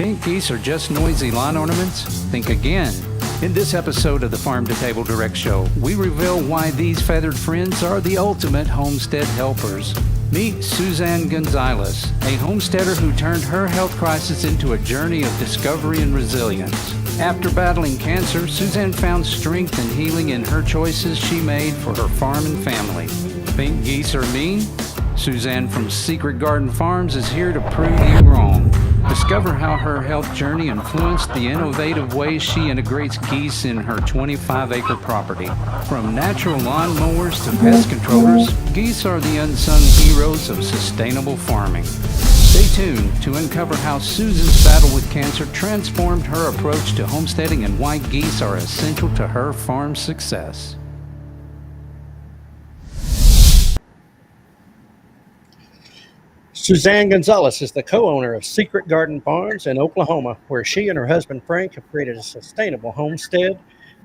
Think geese are just noisy lawn ornaments? Think again. In this episode of the Farm2Table Direct Show, we reveal why these feathered friends are the ultimate homestead helpers. Meet Susanne Gonzalez, a homesteader who turned her health crisis into a journey of discovery and resilience. After battling cancer, Susanne found strength and healing in her choices she made for her farm and family. Think geese are mean? Susanne from Secret Garden Farms is here to prove you wrong. Discover how her health journey influenced the innovative ways she integrates geese in her 25-acre property. From natural lawn mowers to pest controllers, geese are the unsung heroes of sustainable farming. Stay tuned to uncover how Susan's battle with cancer transformed her approach to homesteading and why geese are essential to her farm success. Susanne Gonzalez is the co-owner of Secret Garden Farms in Oklahoma, where she and her husband Frank have created a sustainable homestead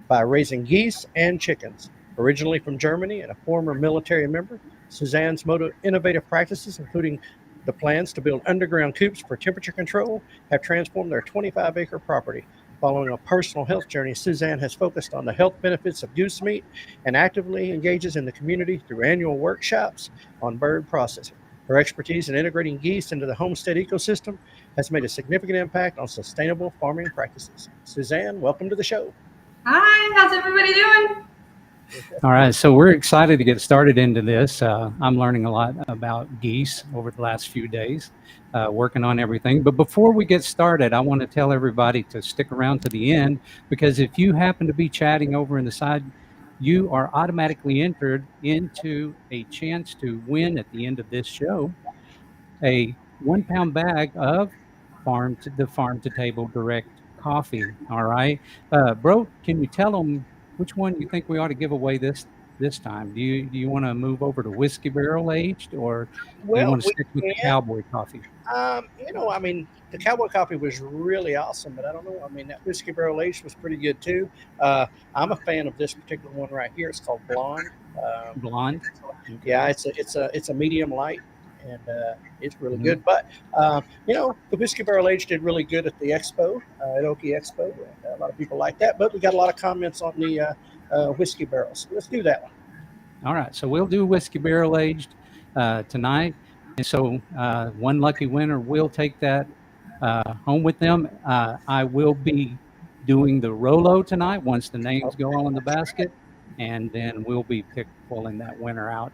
by raising geese and chickens. Originally from Germany and a former military member, Susanne's innovative practices, including the plans to build underground coops for temperature control, have transformed their 25-acre property. Following a personal health journey, Susanne has focused on the health benefits of goose meat and actively engages in the community through annual workshops on bird processing. Her expertise in integrating geese into the homestead ecosystem has made a significant impact on sustainable farming practices. Susanne, welcome to the show. Hi, how's everybody doing? All right, so we're excited to get started into this. I'm learning a lot about geese over the last few days, working on everything. But before we get started, I want to tell everybody to stick around to the end, because if you happen to be chatting over in the side, you are automatically entered into a chance to win at the end of this show a 1-pound bag of the Farm2Table Direct coffee. All right, bro, can you tell them which one you think we ought to give away this time? Do you want to move over to whiskey barrel aged, or do you want to stick with the cowboy coffee? The cowboy coffee was really awesome, but I don't know. That whiskey barrel aged was pretty good too. I'm a fan of this particular one right here. It's called Blonde. Blonde. Okay. Yeah, it's a medium light, and it's really good. But the whiskey barrel aged did really good at the expo, at Okie Expo. And a lot of people like that. But we got a lot of comments on the whiskey barrels. So let's do that one. All right, so we'll do whiskey barrel aged tonight, and so one lucky winner will take that home with them. I will be doing the Rolo tonight once the names go on the basket, and then we'll be pulling that winner out,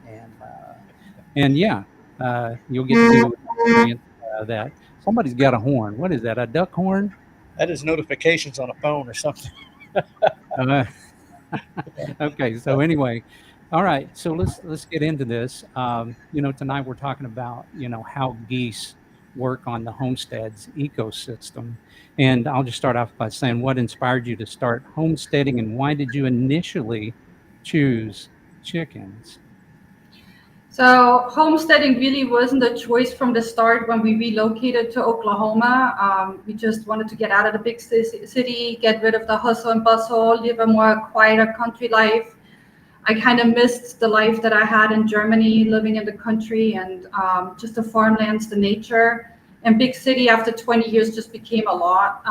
and you'll get to do that. Somebody's got a horn. What is that? A duck horn? That is notifications on a phone or something. Okay, so anyway. All right, so let's get into this. Tonight we're talking about, how geese work on the homestead's ecosystem. And I'll just start off by saying, what inspired you to start homesteading, and why did you initially choose chickens? So homesteading really wasn't a choice from the start when we relocated to Oklahoma. We just wanted to get out of the big city, get rid of the hustle and bustle, live a more quieter country life. I kind of missed the life that I had in Germany, living in the country, and just the farmlands, the nature. And big city after 20 years just became a lot,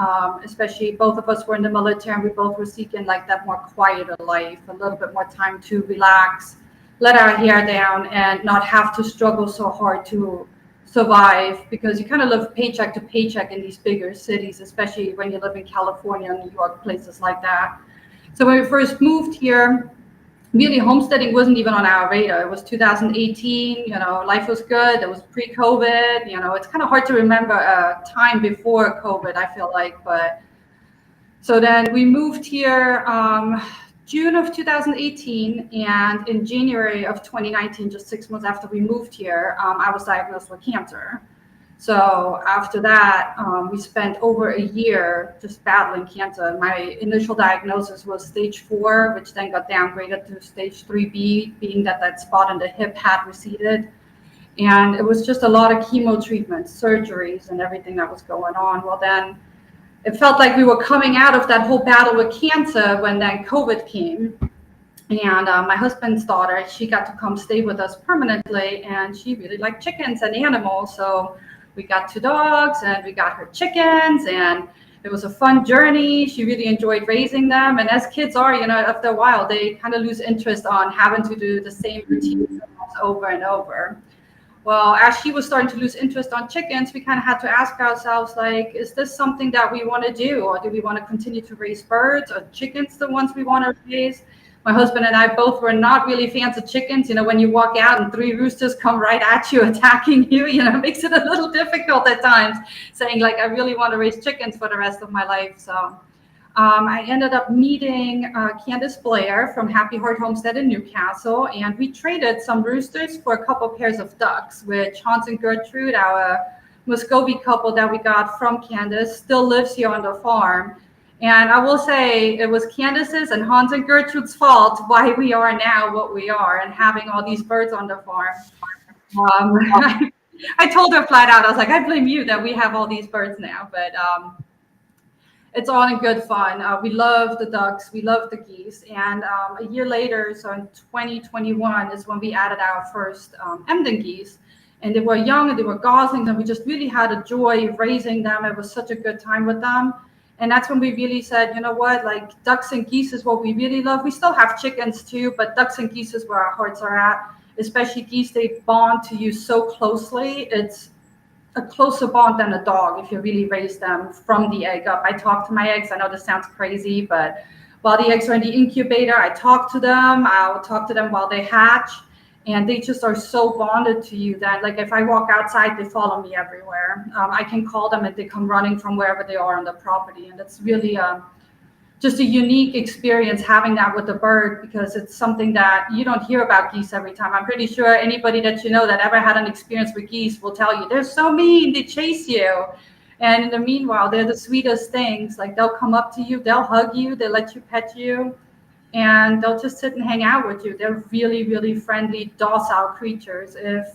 especially both of us were in the military, and we both were seeking like that more quieter life, a little bit more time to relax, let our hair down, and not have to struggle so hard to survive, because you kind of live paycheck to paycheck in these bigger cities, especially when you live in California, New York, places like that. So when we first moved here, really homesteading wasn't even on our radar. It was 2018, life was good. It was pre-COVID. It's kind of hard to remember a time before COVID, I feel like. But so then we moved here June of 2018, and in January of 2019, just 6 months after we moved here, I was diagnosed with cancer. So after that, we spent over a year just battling cancer. My initial diagnosis was stage 4, which then got downgraded to stage 3B, being that spot in the hip had receded. And it was just a lot of chemo treatments, surgeries, and everything that was going on. Well, then it felt like we were coming out of that whole battle with cancer when then COVID came. And my husband's daughter, she got to come stay with us permanently, and she really liked chickens and animals. So we got 2 dogs and we got her chickens, and it was a fun journey. She really enjoyed raising them. And as kids are, after a while, they kind of lose interest on having to do the same routine over and over. Well, as she was starting to lose interest on chickens, we kind of had to ask ourselves, like, is this something that we want to do? Or do we want to continue to raise birds, or chickens the ones we want to raise? My husband and I both were not really fans of chickens. When you walk out and 3 roosters come right at you, attacking you, it makes it a little difficult at times, saying, like, I really want to raise chickens for the rest of my life. So I ended up meeting Candace Blair from Happy Heart Homestead in Newcastle, and we traded some roosters for a couple pairs of ducks, which Hans and Gertrude, our Muscovy couple that we got from Candace, still lives here on the farm. And I will say it was Candace's and Hans and Gertrude's fault why we are now what we are and having all these birds on the farm. I told her flat out, I was like, I blame you that we have all these birds now. But it's all in good fun. We love the ducks. We love the geese. And a year later, so in 2021, is when we added our first Emden geese. And they were young and they were goslings, and we just really had a joy raising them. It was such a good time with them. And that's when we really said, you know what, like, ducks and geese is what we really love. We still have chickens too, but ducks and geese is where our hearts are at. Especially geese, they bond to you so closely. It's a closer bond than a dog if you really raise them from the egg up. I talk to my eggs. I know this sounds crazy, but while the eggs are in the incubator, I talk to them. I'll talk to them while they hatch. And they just are so bonded to you that, like, if I walk outside, they follow me everywhere. I can call them and they come running from wherever they are on the property. And it's really just a unique experience having that with a bird, because it's something that you don't hear about geese every time. I'm pretty sure anybody that you know that ever had an experience with geese will tell you, they're so mean, they chase you. And in the meanwhile, they're the sweetest things. Like, they'll come up to you, they'll hug you, they'll let you pet you. And they'll just sit and hang out with you. They're really, really friendly, docile creatures if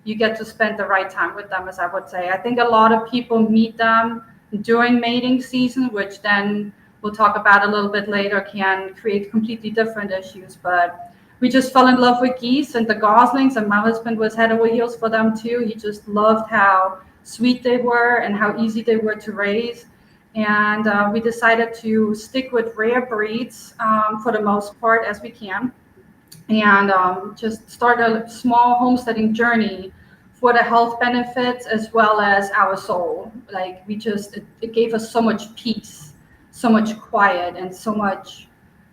you get to spend the right time with them, as I would say. I think a lot of people meet them during mating season, which then we'll talk about a little bit later, can create completely different issues. But we just fell in love with geese and the goslings, and my husband was head over heels for them too. He just loved how sweet they were and how easy they were to raise. And we decided to stick with rare breeds for the most part as we can, and just start a small homesteading journey for the health benefits as well as our soul. Like, it gave us so much peace, so much quiet, and so much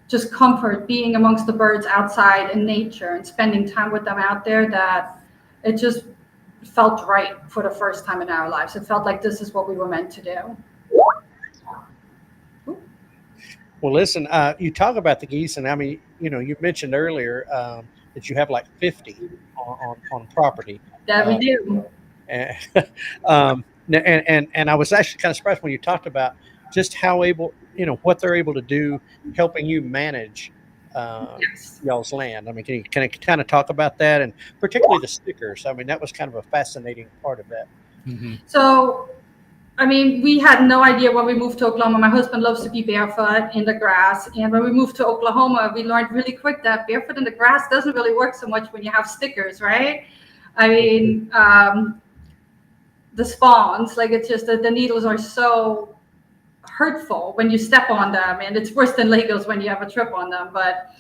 just comfort being amongst the birds outside in nature and spending time with them out there, that it just felt right for the first time in our lives. It felt like this is what we were meant to do. Well, listen, you talk about the geese, and I mean, you mentioned earlier that you have like 50 on property. That we do. And I was actually kind of surprised when you talked about just how what they're able to do, helping you manage Yes. y'all's land. I mean, can you kind of talk about that, and particularly the stickers? I mean, that was kind of a fascinating part of that. Mm-hmm. So, I mean, we had no idea when we moved to Oklahoma. My husband loves to be barefoot in the grass. And when we moved to Oklahoma, we learned really quick that barefoot in the grass doesn't really work so much when you have stickers, right? I mean, the spawns, like, it's just that the needles are so hurtful when you step on them. And it's worse than Legos when you have a trip on them. But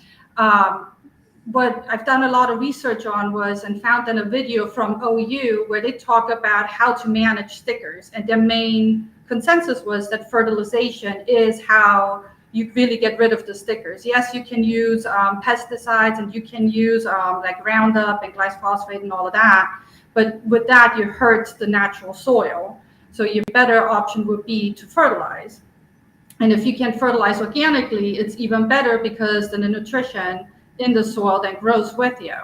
what I've done a lot of research on and found in a video from OU where they talk about how to manage stickers. And their main consensus was that fertilization is how you really get rid of the stickers. Yes, you can use pesticides, and you can use like Roundup and glyphosate and all of that. But with that, you hurt the natural soil. So your better option would be to fertilize. And if you can fertilize organically, it's even better, because then the nutrition in the soil that grows with you.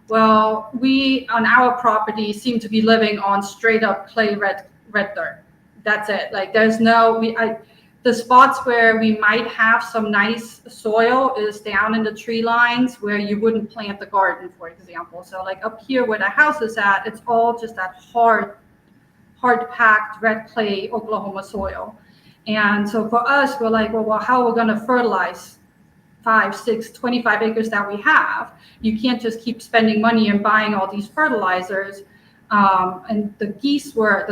Well, we on our property seem to be living on straight up clay red dirt. That's it. Like, there's the spots where we might have some nice soil is down in the tree lines where you wouldn't plant the garden, for example. So, like, up here where the house is at, it's all just that hard packed red clay Oklahoma soil. And so for us, we're like, well, how are we going to fertilize 5, 6, 25 acres that we have? You can't just keep spending money and buying all these fertilizers. And the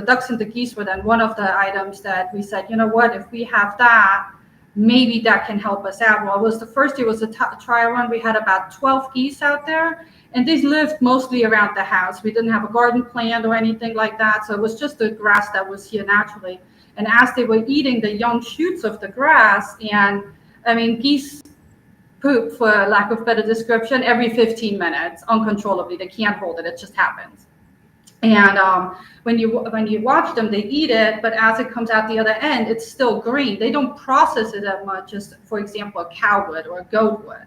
ducks and the geese were then one of the items that we said, you know what, if we have that, maybe that can help us out. Well, it was the first year was a trial run. We had about 12 geese out there, and they lived mostly around the house. We didn't have a garden planned or anything like that. So it was just the grass that was here naturally. And as they were eating the young shoots of the grass, and I mean, geese poop, for lack of better description, every 15 minutes uncontrollably. They can't hold it. It just happens. And when you watch them, they eat it, but as it comes out the other end, it's still green. They don't process it as much as, for example, a cow would or a goat would.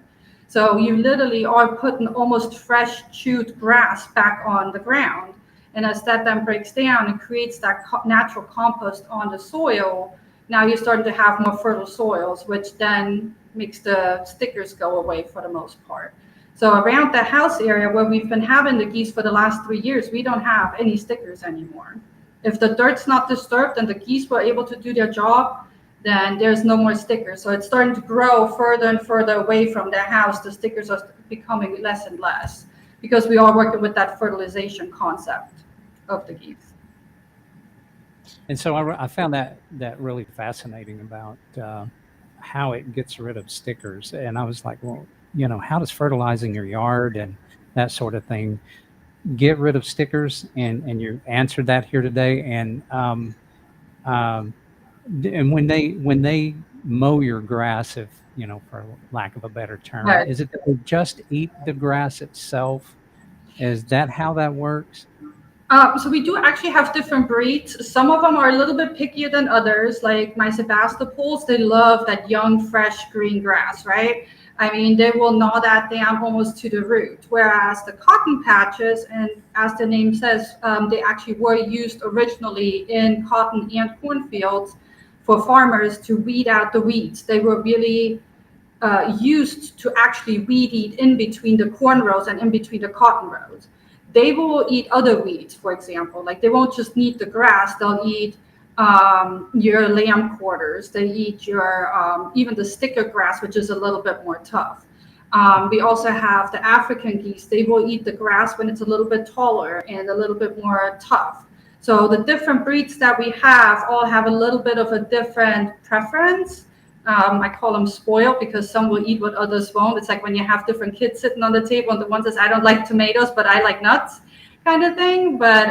So you literally are putting almost fresh chewed grass back on the ground. And as that then breaks down and creates that natural compost on the soil, now you're starting to have more fertile soils, which then makes the stickers go away for the most part. So around the house area where we've been having the geese for the last 3 years, we don't have any stickers anymore. If the dirt's not disturbed and the geese were able to do their job, then there's no more stickers. So it's starting to grow further and further away from the house. The stickers are becoming less and less because we are working with that fertilization concept of the geese. And so I found that really fascinating about how it gets rid of stickers. And I was like, well, you know, how does fertilizing your yard and that sort of thing get rid of stickers? And you answered that here today. And when they mow your grass, if you know, for lack of a better term, Right. is it that they just eat the grass itself? Is that how that works? So we do actually have different breeds. Some of them are a little bit pickier than others, like my Sebastopols. They love that young, fresh green grass, right? I mean, they will gnaw that down almost to the root. Whereas the cotton patches, and as the name says, they actually were used originally in cotton and cornfields for farmers to weed out the weeds. They were really used to actually weed eat in between the corn rows and in between the cotton rows. They will eat other weeds, for example. Like they won't just eat the grass, they'll eat your lamb quarters. They eat your even the sticker grass, which is a little bit more tough. We also have the African geese. They will eat the grass when it's a little bit taller and a little bit more tough. So the different breeds that we have all have a little bit of a different preference. I call them spoiled because some will eat what others won't. It's like when you have different kids sitting on the table and the one says, I don't like tomatoes, but I like nuts kind of thing. But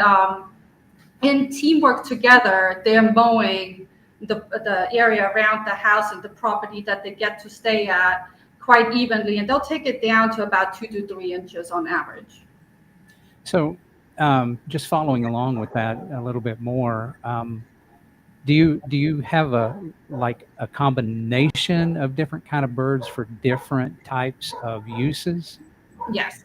in teamwork together, they're mowing the area around the house and the property that they get to stay at quite evenly. And they'll take it down to about 2 to 3 inches on average. So just following along with that a little bit more, do you have a combination of different kind of birds for different types of uses? Yes.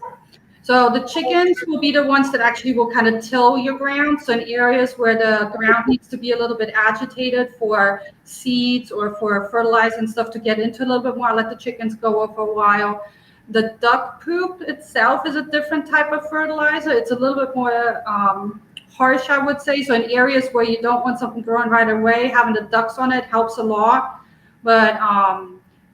So the chickens will be the ones that actually will kind of till your ground. So in areas where the ground needs to be a little bit agitated for seeds or for fertilizer and stuff to get into a little bit more, I'll let the chickens go up for a while. The duck poop itself is a different type of fertilizer. It's a little bit more harsh, I would say. So in areas where you don't want something growing right away, having the ducks on it helps a lot. But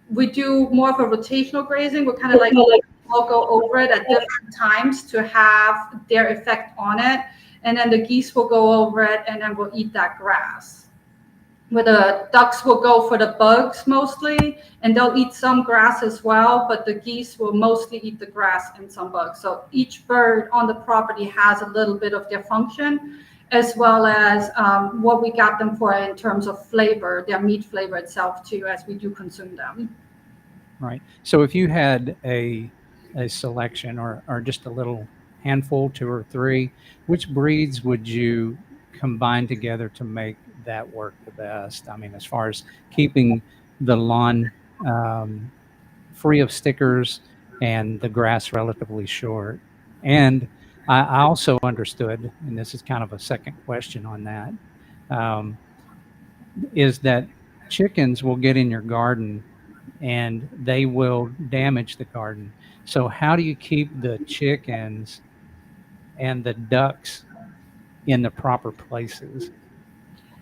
we do more of a rotational grazing. We're kind of like we'll go over it at different times to have their effect on it. And then the geese will go over it and then we'll eat that grass. Where the ducks will go for the bugs mostly, and they'll eat some grass as well, but the geese will mostly eat the grass and some bugs. So each bird on the property has a little bit of their function, as well as what we got them for in terms of flavor, their meat flavor itself too, as we do consume them. Right. So if you had a selection or just a little handful, 2 or 3, which breeds would you combine together to make that work the best? I mean, as far as keeping the lawn free of stickers and the grass relatively short. And I also understood, and this is kind of a second question on that, is that chickens will get in your garden and they will damage the garden. So how do you keep the chickens and the ducks in the proper places?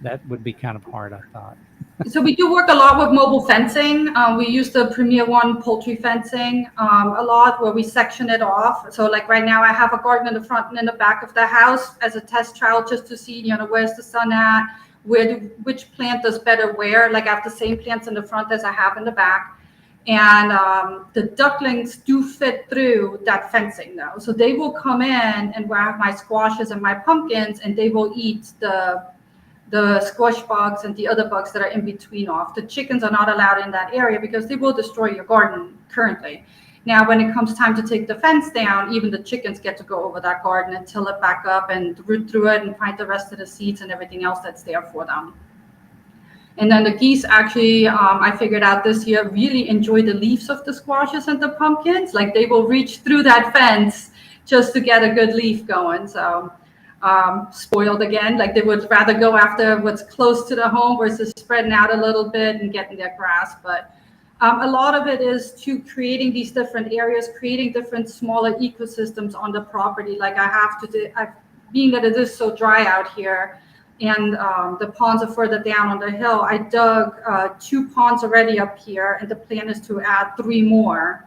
That would be kind of hard, I thought. So we do work a lot with mobile fencing. We use the Premier One poultry fencing a lot, where we section it off. So like right now, I have a garden in the front and in the back of the house as a test trial, just to see, where's the sun at, which plant does better where. Like I have the same plants in the front as I have in the back. And the ducklings do fit through that fencing though. So they will come in and where I have my squashes and my pumpkins, and they will eat the squash bugs and the other bugs that are in between off. The chickens are not allowed in that area because they will destroy your garden currently. Now, when it comes time to take the fence down, even the chickens get to go over that garden and till it back up and root through it and find the rest of the seeds and everything else that's there for them. And then the geese actually, I figured out this year, really enjoy the leaves of the squashes and the pumpkins. Like they will reach through that fence just to get a good leaf going. So spoiled again, like they would rather go after what's close to the home versus spreading out a little bit and getting their grass. But a lot of it is to creating these different areas, creating different smaller ecosystems on the property. Like I have to do, being that it is so dry out here, and the ponds are further down on the hill, I dug 2 ponds already up here, and the plan is to add 3 more.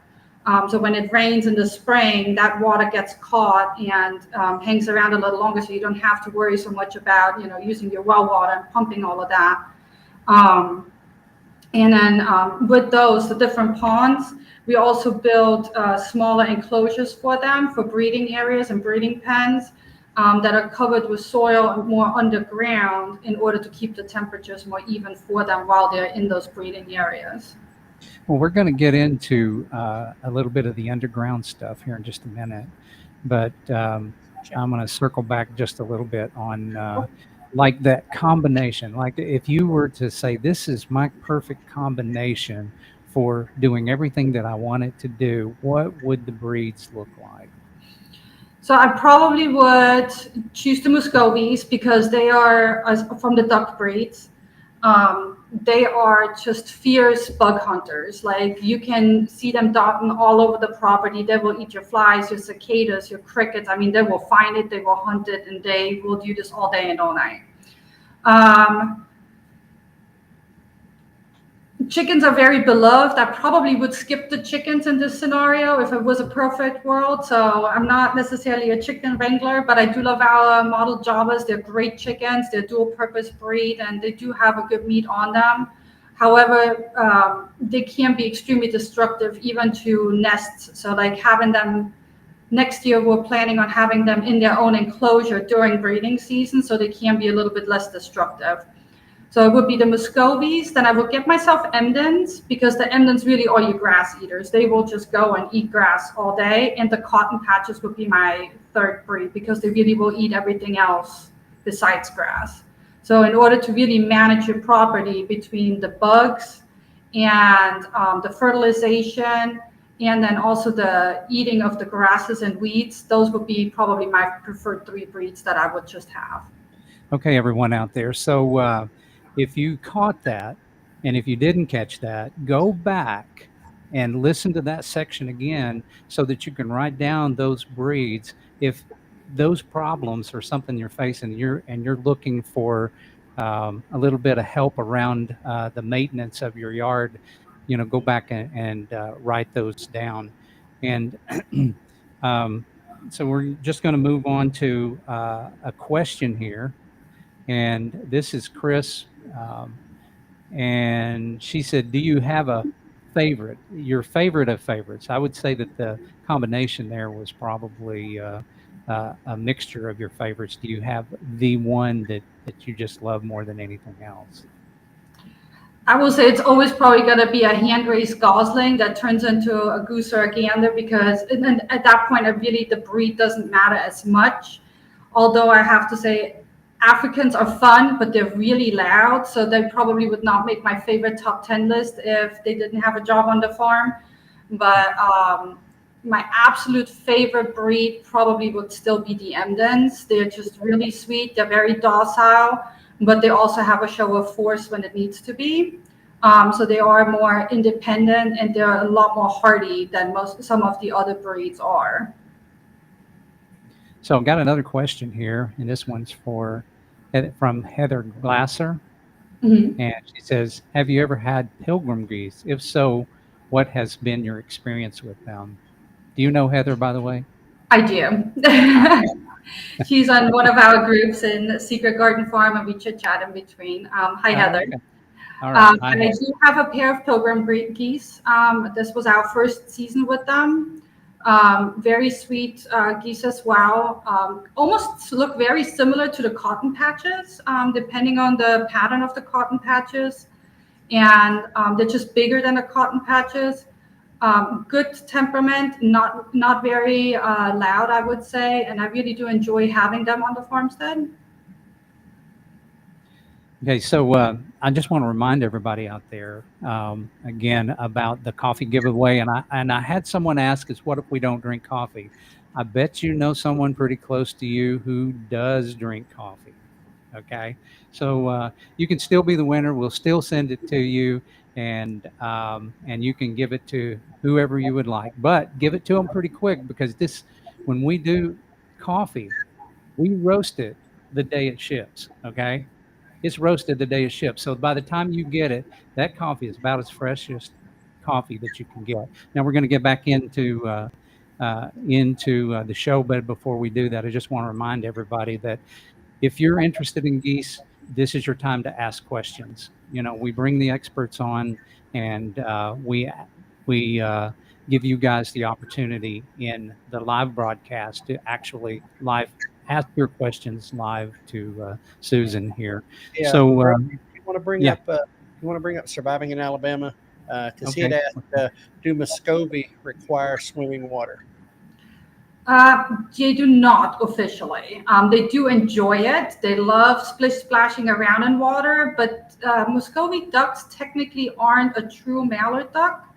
So when it rains in the spring, that water gets caught and hangs around a little longer, so you don't have to worry so much about, using your well water and pumping all of that. And then with those, the different ponds, we also build smaller enclosures for them for breeding areas and breeding pens that are covered with soil and more underground in order to keep the temperatures more even for them while they're in those breeding areas. Well, we're going to get into a little bit of the underground stuff here in just a minute, but I'm going to circle back just a little bit on like that combination. Like if you were to say, this is my perfect combination for doing everything that I want it to do, what would the breeds look like? So I probably would choose the Muscovies because they are from the duck breeds. They are just fierce bug hunters. Like you can see them darting all over the property. They will eat your flies, your cicadas, your crickets. I mean, they will find it, they will hunt it, and they will do this all day and all night. Chickens are very beloved. I probably would skip the chickens in this scenario if it was a perfect world. So I'm not necessarily a chicken wrangler, but I do love our model Javas. They're great chickens. They're dual purpose breed and they do have a good meat on them. However, they can be extremely destructive even to nests. So like having them next year, we're planning on having them in their own enclosure during breeding season. So they can be a little bit less destructive. So it would be the Muscovies. Then I would get myself Emdens because the Emdens really are your grass eaters. They will just go and eat grass all day. And the Cotton Patches would be my third breed because they really will eat everything else besides grass. So in order to really manage your property between the bugs and the fertilization and then also the eating of the grasses and weeds, those would be probably my preferred 3 breeds that I would just have. Okay, everyone out there. So if you caught that, and if you didn't catch that, go back and listen to that section again so that you can write down those breeds. If those problems are something you're facing, you're looking for a little bit of help around the maintenance of your yard, go back and write those down. And so we're just going to move on to a question here. And this is Chris. And she said, do you have a favorite, your favorite of favorites? I would say that the combination there was probably a mixture of your favorites. Do you have the one that you just love more than anything else? I will say it's always probably going to be a hand-raised gosling that turns into a goose or a gander because and at that point, really the breed doesn't matter as much. Although I have to say Africans are fun, but they're really loud. So they probably would not make my favorite top 10 list if they didn't have a job on the farm. But my absolute favorite breed probably would still be the Emdens. They're just really sweet. They're very docile, but they also have a show of force when it needs to be. So they are more independent and they're a lot more hardy than some of the other breeds are. So I've got another question here, and this one's from Heather Glasser. Mhm. And she says, "Have you ever had pilgrim geese? If so, what has been your experience with them?" Do you know Heather, by the way? I do. Okay. She's on one of our groups in Secret Garden Farm, and we chit chat in between. Hi, Heather. Okay. All right. Hi, I Heather. do have a pair of pilgrim geese. This was our first season with them. Very sweet geese as well. Almost look very similar to the cotton patches, depending on the pattern of the cotton patches. And they're just bigger than the cotton patches. Good temperament, not very loud, I would say. And I really do enjoy having them on the farmstead. Okay, so I just want to remind everybody out there again about the coffee giveaway, and I had someone ask us, "What if we don't drink coffee?" I bet you know someone pretty close to you who does drink coffee. Okay, so you can still be the winner. We'll still send it to you, and you can give it to whoever you would like, but give it to them pretty quick because this, when we do coffee, we roast it the day it ships. Okay, it's roasted the day it ships. So by the time you get it, that coffee is about as freshest coffee that you can get. Now we're going to get back into the show, but before we do that, I just want to remind everybody that if you're interested in geese, this is your time to ask questions. You know, we bring the experts on, and we give you guys the opportunity in the live broadcast to actually live ask your questions live to Susan here. Yeah, So Chris, you want to bring yeah, up surviving in Alabama because he had okay. asked, do Muscovy require swimming water? They do not officially. They do enjoy it. They love splashing around in water, but Muscovy ducks technically aren't a true mallard duck.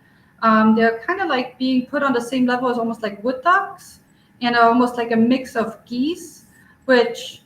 They're kind of like being put on the same level as almost like wood ducks and almost like a mix of geese, which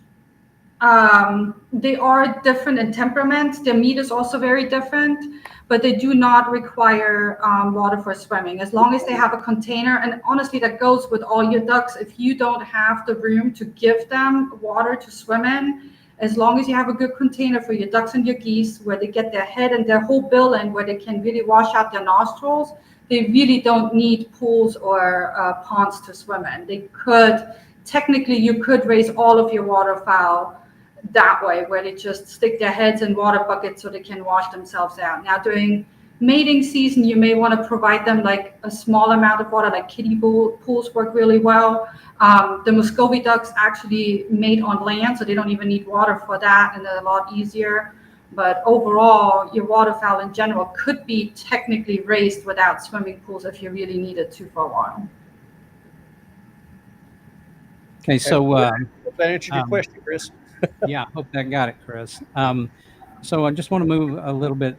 they are different in temperament. Their meat is also very different, but they do not require water for swimming as long as they have a container. And honestly, that goes with all your ducks. If you don't have the room to give them water to swim in, as long as you have a good container for your ducks and your geese where they get their head and their whole bill in, where they can really wash out their nostrils, they really don't need pools or ponds to swim in. They could, technically, you could raise all of your waterfowl that way, where they just stick their heads in water buckets so they can wash themselves out. Now, during mating season, you may want to provide them like a small amount of water, like kiddie pools work really well. The Muscovy ducks actually mate on land, so they don't even need water for that, and they're a lot easier. But overall, your waterfowl in general could be technically raised without swimming pools if you really needed to for a while. Okay, so Hope that answered your question, Chris. yeah, I hope that got it, Chris. So I just want to move a little bit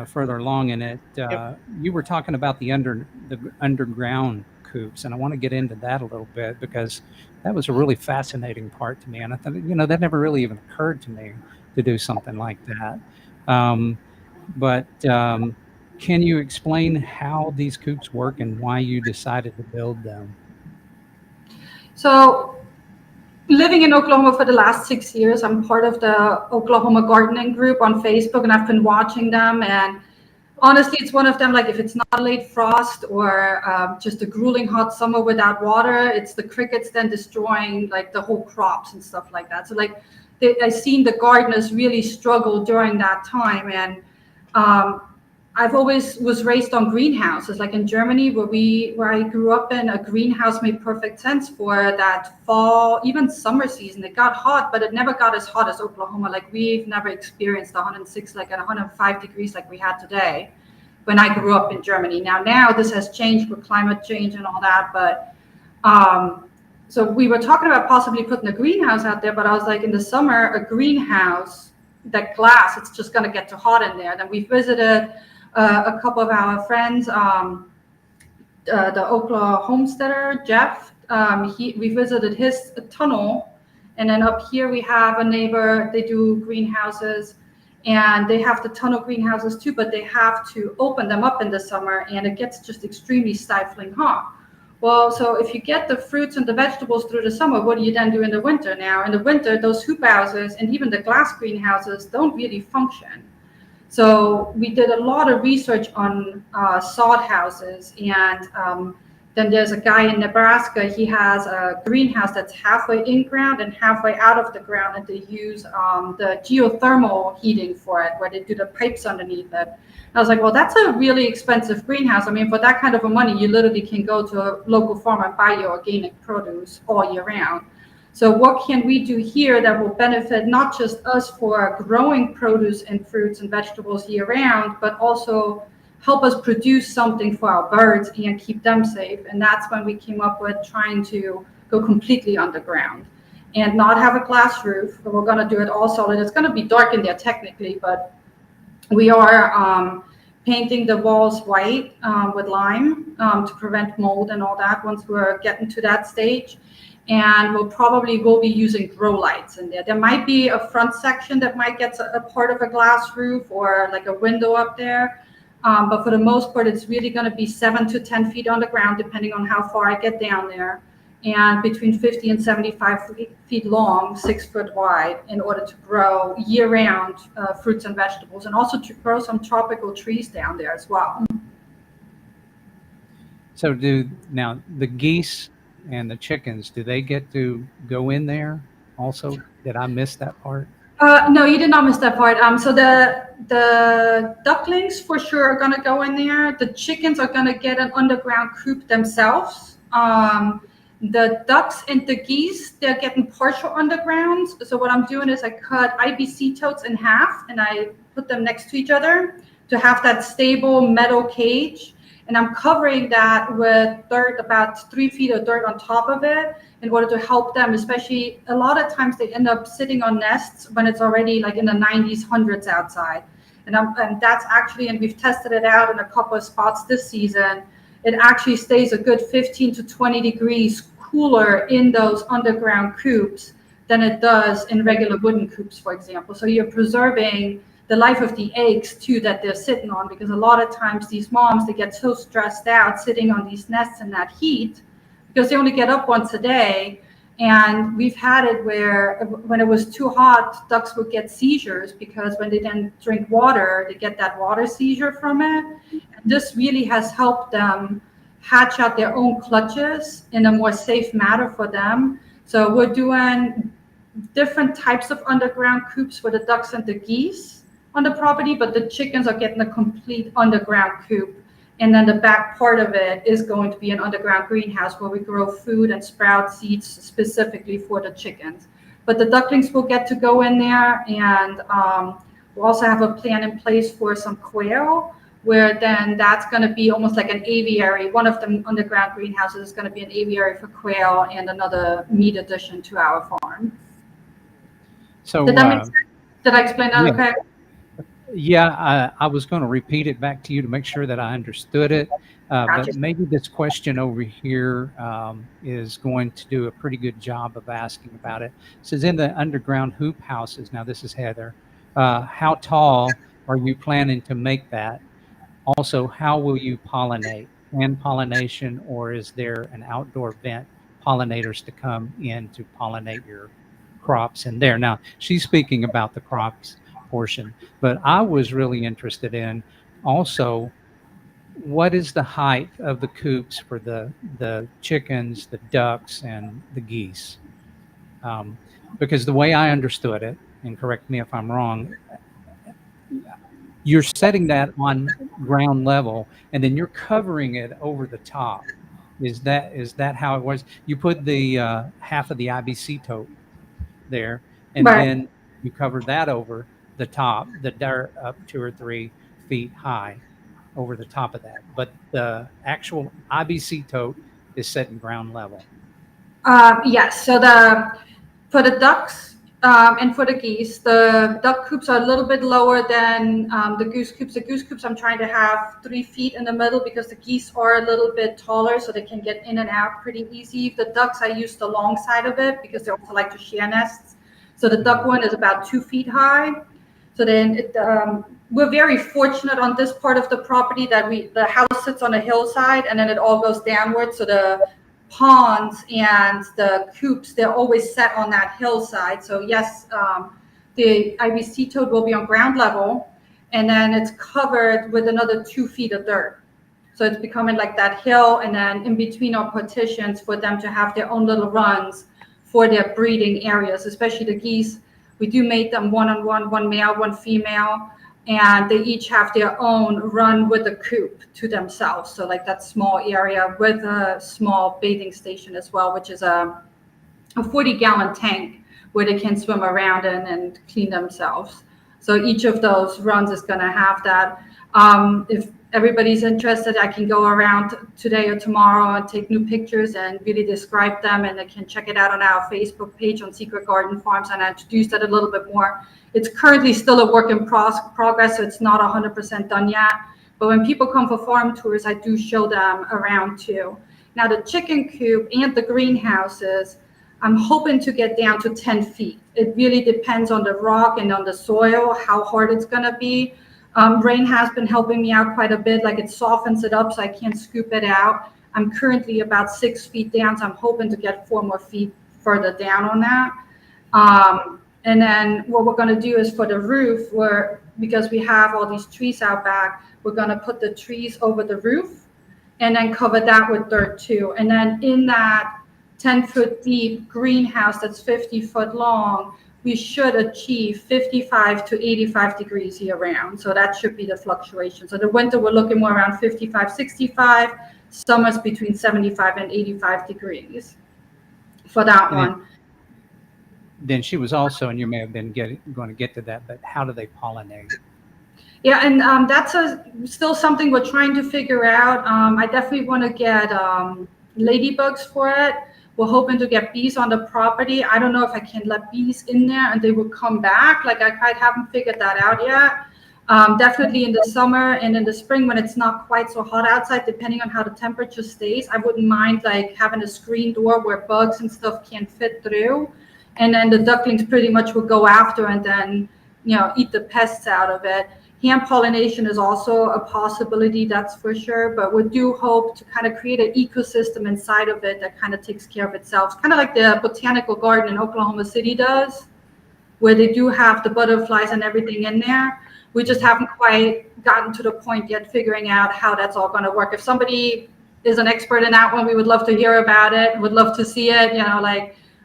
further along in it. Yep. You were talking about the underground coops, and I want to get into that a little bit because that was a really fascinating part to me, and I thought, you know, that never really even occurred to me to do something like that. But can you explain how these coops work and why you decided to build them? So, living in Oklahoma for the last 6 years, I'm part of the Oklahoma gardening group on Facebook, and I've been watching them. And honestly, it's one of them, like if it's not late frost or just a grueling hot summer without water, it's the crickets then destroying like the whole crops and stuff like that. So like I've seen the gardeners really struggle during that time. And I've always was raised on greenhouses, like in Germany, where I grew up in. A greenhouse made perfect sense for that fall, even summer season. It got hot, but it never got as hot as Oklahoma. Like we've never experienced 106, like at 105 degrees, like we had today when I grew up in Germany. Now this has changed with climate change and all that, but so we were talking about possibly putting a greenhouse out there, but I was like, in the summer, a greenhouse, that glass, it's just going to get too hot in there. Then we visited a couple of our friends, the Oklahoma homesteader, Jeff. We visited his tunnel. And then up here we have a neighbor, they do greenhouses. And they have the tunnel greenhouses too, but they have to open them up in the summer, and it gets just extremely stifling hot. Well, so if you get the fruits and the vegetables through the summer, what do you then do in the winter? Now, in the winter, those hoop houses and even the glass greenhouses don't really function. So we did a lot of research on sod houses, and then there's a guy in Nebraska. He has a greenhouse that's halfway in ground and halfway out of the ground, and they use the geothermal heating for it, where they do the pipes underneath it. I was like, well, that's a really expensive greenhouse. I mean, for that kind of a money, you literally can go to a local farm and buy your organic produce all year round. So what can we do here that will benefit not just us for growing produce and fruits and vegetables year round, but also help us produce something for our birds and keep them safe? And that's when we came up with trying to go completely underground and not have a glass roof. We're going to do it all solid. It's going to be dark in there technically, but we are painting the walls white with lime to prevent mold and all that once we're getting to that stage. And will be using grow lights in there. There might be a front section that might get a part of a glass roof or like a window up there. But for the most part, it's really going to be 7 to 10 feet on the ground, depending on how far I get down there, and between 50 and 75 feet long, 6 foot wide, in order to grow year-round fruits and vegetables, and also to grow some tropical trees down there as well. So now the geese and the chickens, do they get to go in there also? Did I miss that part? No, you did not miss that part. So the ducklings for sure are going to go in there. The chickens are going to get an underground coop themselves. The ducks and the geese, they're getting partial undergrounds. So what I'm doing is I cut IBC totes in half and I put them next to each other to have that stable metal cage. And I'm covering that with dirt, about 3 feet of dirt on top of it, in order to help them. Especially a lot of times they end up sitting on nests when it's already like in the 90s, 100s outside. And that's actually, and we've tested it out in a couple of spots this season, it actually stays a good 15 to 20 degrees cooler in those underground coops than it does in regular wooden coops, for example. So you're preserving the life of the eggs too that they're sitting on, because a lot of times these moms, they get so stressed out sitting on these nests in that heat because they only get up once a day. And we've had it where when it was too hot, ducks would get seizures because when they then drink water, they get that water seizure from it. And this really has helped them hatch out their own clutches in a more safe manner for them. So we're doing different types of underground coops for the ducks and the geese on the property, but the chickens are getting a complete underground coop. And then the back part of it is going to be an underground greenhouse where we grow food and sprout seeds specifically for the chickens. But the ducklings will get to go in there, and we'll also have a plan in place for some quail, where then that's going to be almost like an aviary. One of the underground greenhouses is going to be an aviary for quail and another meat addition to our farm. So did that make sense? Did I explain that okay? Yeah, I was going to repeat it back to you to make sure that I understood it. Gotcha. But maybe this question over here is going to do a pretty good job of asking about it. It says in the underground hoop houses, now this is Heather, how tall are you planning to make that? Also, how will you pollinate? Hand pollination, or is there an outdoor vent pollinators to come in to pollinate your crops in there? Now, she's speaking about the crops portion, but I was really interested in also what is the height of the coops for the chickens, the ducks, and the geese? Because the way I understood it, and correct me if I'm wrong, you're setting that on ground level and then you're covering it over the top. Is that how it was? You put the half of the IBC tote there, and Right. then you cover that over the top, the dirt up 2 or 3 feet high over the top of that. But the actual IBC tote is set in ground level. Yes. So for the ducks and for the geese, the duck coops are a little bit lower than the goose coops. The goose coops I'm trying to have 3 feet in the middle because the geese are a little bit taller, so they can get in and out pretty easy. The ducks, I use the long side of it because they also like to share nests. So the duck one is about 2 feet high. So then we're very fortunate on this part of the property that the house sits on a hillside and then it all goes downward. So the ponds and the coops, they're always set on that hillside. So yes, the IBC toad will be on ground level. and then it's covered with another 2 feet of dirt. So it's becoming like that hill, and then in between are partitions for them to have their own little runs for their breeding areas, especially the geese. We do mate them one-on-one, one male, one female, and they each have their own run with a coop to themselves. So like that small area with a small bathing station as well, which is a 40-gallon tank where they can swim around in and clean themselves. So each of those runs is going to have that. If everybody's interested, I can go around today or tomorrow and take new pictures and really describe them, and they can check it out on our Facebook page on Secret Garden Farms, and I introduce that a little bit more. It's currently still a work in progress, so it's not 100% done yet. But when people come for farm tours, I do show them around too. Now the chicken coop and the greenhouses, I'm hoping to get down to 10 feet. It really depends on the rock and on the soil, how hard it's going to be. Rain has been helping me out quite a bit. Like it softens it up so I can't scoop it out. I'm currently about 6 feet down, so I'm hoping to get 4 more feet further down on that. And then what we're going to do is for the roof, because we have all these trees out back, we're going to put the trees over the roof and then cover that with dirt too. And then in that 10-foot deep greenhouse that's 50 foot long, we should achieve 55 to 85 degrees year round. So that should be the fluctuation. So the winter, we're looking more around 55, 65. Summer's between 75 and 85 degrees for that one. Then she was also, and you may have been going to get to that, but how do they pollinate? Yeah, and that's still something we're trying to figure out. I definitely want to get ladybugs for it. We're hoping to get bees on the property. I don't know if I can let bees in there and they will come back. Like I quite haven't figured that out yet. Definitely in the summer and in the spring when it's not quite so hot outside, depending on how the temperature stays, I wouldn't mind like having a screen door where bugs and stuff can't fit through. And then the ducklings pretty much will go after and then, eat the pests out of it. Hand pollination is also a possibility, that's for sure. But we do hope to kind of create an ecosystem inside of it that kind of takes care of itself. Kind of like the botanical garden in Oklahoma City does, where they do have the butterflies and everything in there. We just haven't quite gotten to the point yet figuring out how that's all going to work. If somebody is an expert in that one, we would love to hear about it, would love to see it.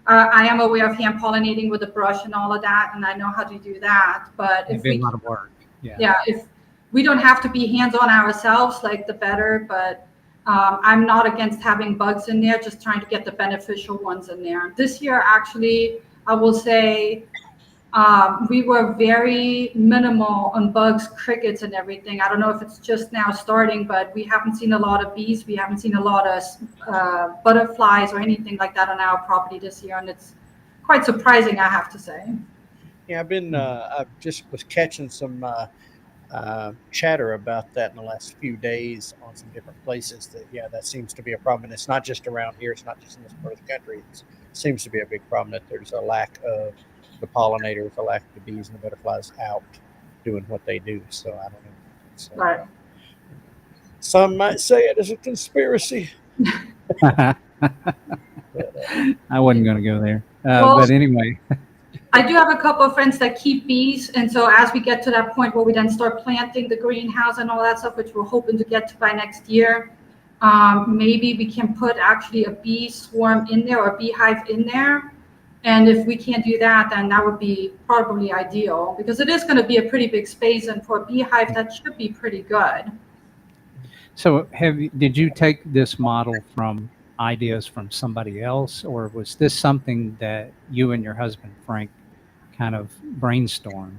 I am aware of hand pollinating with a brush and all of that, and I know how to do that. But It'd be a lot of work. Yeah, if we don't have to be hands-on ourselves, like the better. But I'm not against having bugs in there, just trying to get the beneficial ones in there. This year, actually, I will say we were very minimal on bugs, crickets, and everything. I don't know if it's just now starting, but we haven't seen a lot of bees. We haven't seen a lot of butterflies or anything like that on our property this year, and it's quite surprising, I have to say. Yeah, I just was catching some chatter about that in the last few days on some different places that seems to be a problem. And it's not just around here. It's not just in this part of the country. It seems to be a big problem that there's a lack of the pollinators, a lack of the bees and the butterflies out doing what they do. So I don't know. So, right. Some might say it is a conspiracy. I wasn't going to go there. But anyway. I do have a couple of friends that keep bees. And so as we get to that point where we then start planting the greenhouse and all that stuff, which we're hoping to get to by next year, maybe we can put actually a bee swarm in there or a beehive in there. And if we can't do that, then that would be probably ideal, because it is going to be a pretty big space. And for a beehive, that should be pretty good. So did you take this model from ideas from somebody else, or was this something that you and your husband, Frank, kind of brainstormed?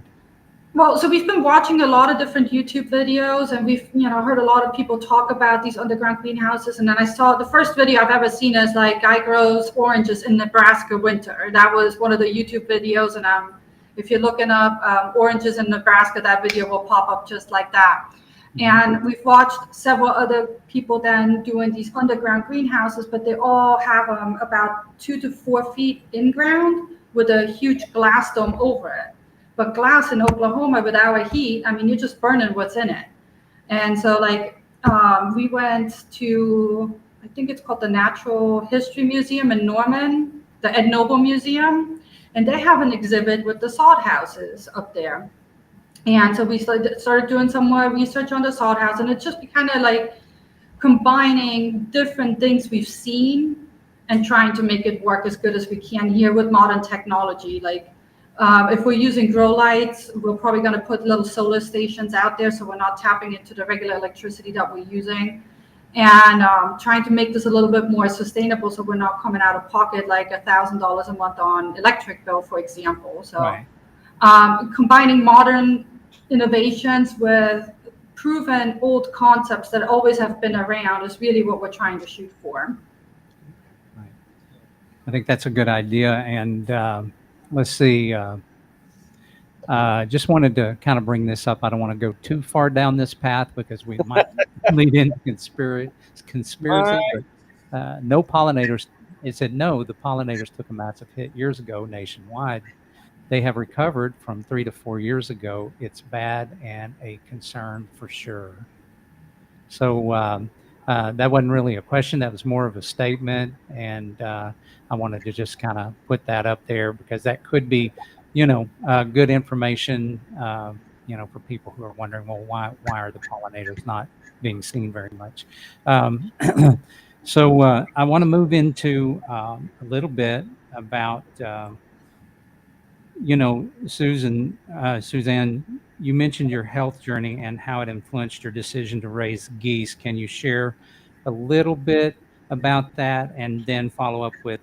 Well, so we've been watching a lot of different YouTube videos, and we've heard a lot of people talk about these underground greenhouses. And then I saw the first video I've ever seen is like guy grows oranges in Nebraska winter. That was one of the YouTube videos, and if you're looking up oranges in Nebraska, that video will pop up just like that. And we've watched several other people then doing these underground greenhouses, but they all have about 2 to 4 feet in ground with a huge glass dome over it. But glass in Oklahoma with our heat, you're just burning what's in it. And so we went to, I think it's called the Natural History Museum in Norman, the Ed Noble Museum, and they have an exhibit with the sod houses up there. And so we started doing some more research on the salt house, and it's just kind of like combining different things we've seen and trying to make it work as good as we can here with modern technology. Like if we're using grow lights, we're probably going to put little solar stations out there so we're not tapping into the regular electricity that we're using. And trying to make this a little bit more sustainable so we're not coming out of pocket like $1,000 a month on electric bill, for example. So Right. Combining modern innovations with proven old concepts that always have been around is really what we're trying to shoot for. Right. I think that's a good idea. And let's see. Just wanted to kind of bring this up. I don't want to go too far down this path because we might lead into conspiracy. But no pollinators. It said no. The pollinators took a massive hit years ago nationwide. They have recovered from 3 to 4 years ago. It's bad and a concern for sure. So that wasn't really a question. That was more of a statement. And I wanted to just kind of put that up there because that could be, good information, for people who are wondering, well, why are the pollinators not being seen very much? So I want to move into a little bit about, Susanne, you mentioned your health journey and how it influenced your decision to raise geese. Can you share a little bit about that and then follow up with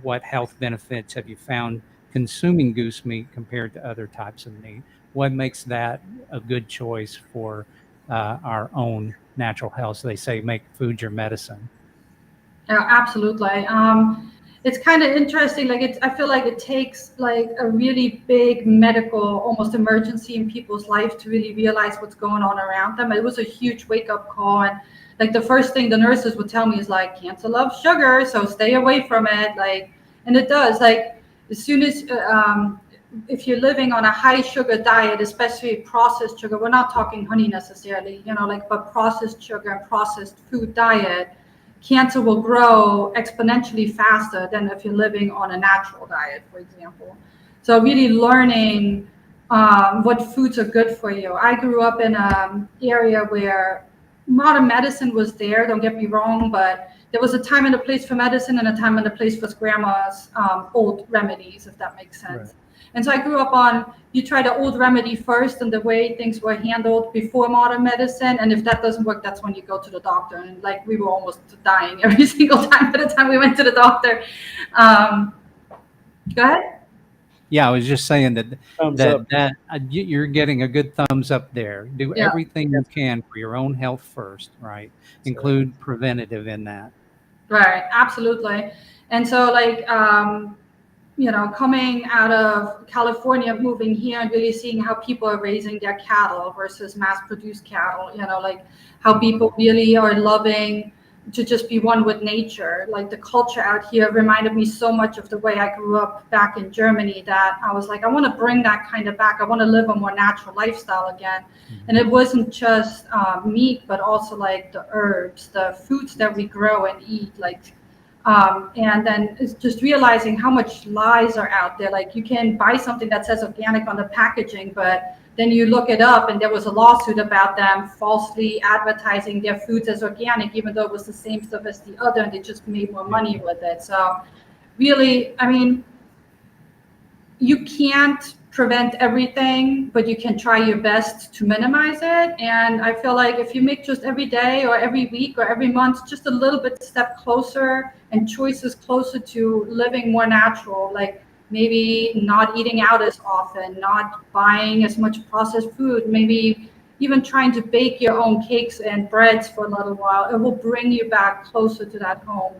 what health benefits have you found consuming goose meat compared to other types of meat? What makes that a good choice for our own natural health? So they say make food your medicine. Yeah, absolutely. It's kind of interesting. Like I feel like it takes like a really big medical, almost emergency in people's life to really realize what's going on around them. It was a huge wake up call, and like the first thing the nurses would tell me is like, cancer loves sugar, so stay away from it. Like, and it does. Like as soon as if you're living on a high sugar diet, especially processed sugar, we're not talking honey necessarily, but processed sugar and processed food diet, cancer will grow exponentially faster than if you're living on a natural diet, for example. So really learning what foods are good for you. I grew up in an area where modern medicine was there, don't get me wrong, but there was a time and a place for medicine and a time and a place for grandma's old remedies, if that makes sense. Right. And so I grew up on, you try the old remedy first and the way things were handled before modern medicine. And if that doesn't work, that's when you go to the doctor. And like we were almost dying every single time by the time we went to the doctor. Go ahead. Yeah, I was just saying that you're getting a good thumbs up there. Do everything you can for your own health first, right? Include preventative in that. Right, absolutely. And so like, coming out of California, moving here and really seeing how people are raising their cattle versus mass-produced cattle, like how people really are loving to just be one with nature. Like the culture out here reminded me so much of the way I grew up back in Germany that I was like, I want to bring that kind of back. I want to live a more natural lifestyle again. And it wasn't just meat, but also like the herbs, the foods that we grow and eat, like and then it's just realizing how much lies are out there. Like you can buy something that says organic on the packaging, but then you look it up and there was a lawsuit about them falsely advertising their foods as organic, even though it was the same stuff as the other, and they just made more money with it. So really, I mean, you can't prevent everything, but you can try your best to minimize it. And I feel like if you make just every day or every week or every month just a little bit step closer and choices closer to living more natural, like maybe not eating out as often, not buying as much processed food, maybe even trying to bake your own cakes and breads for a little while, it will bring you back closer to that home.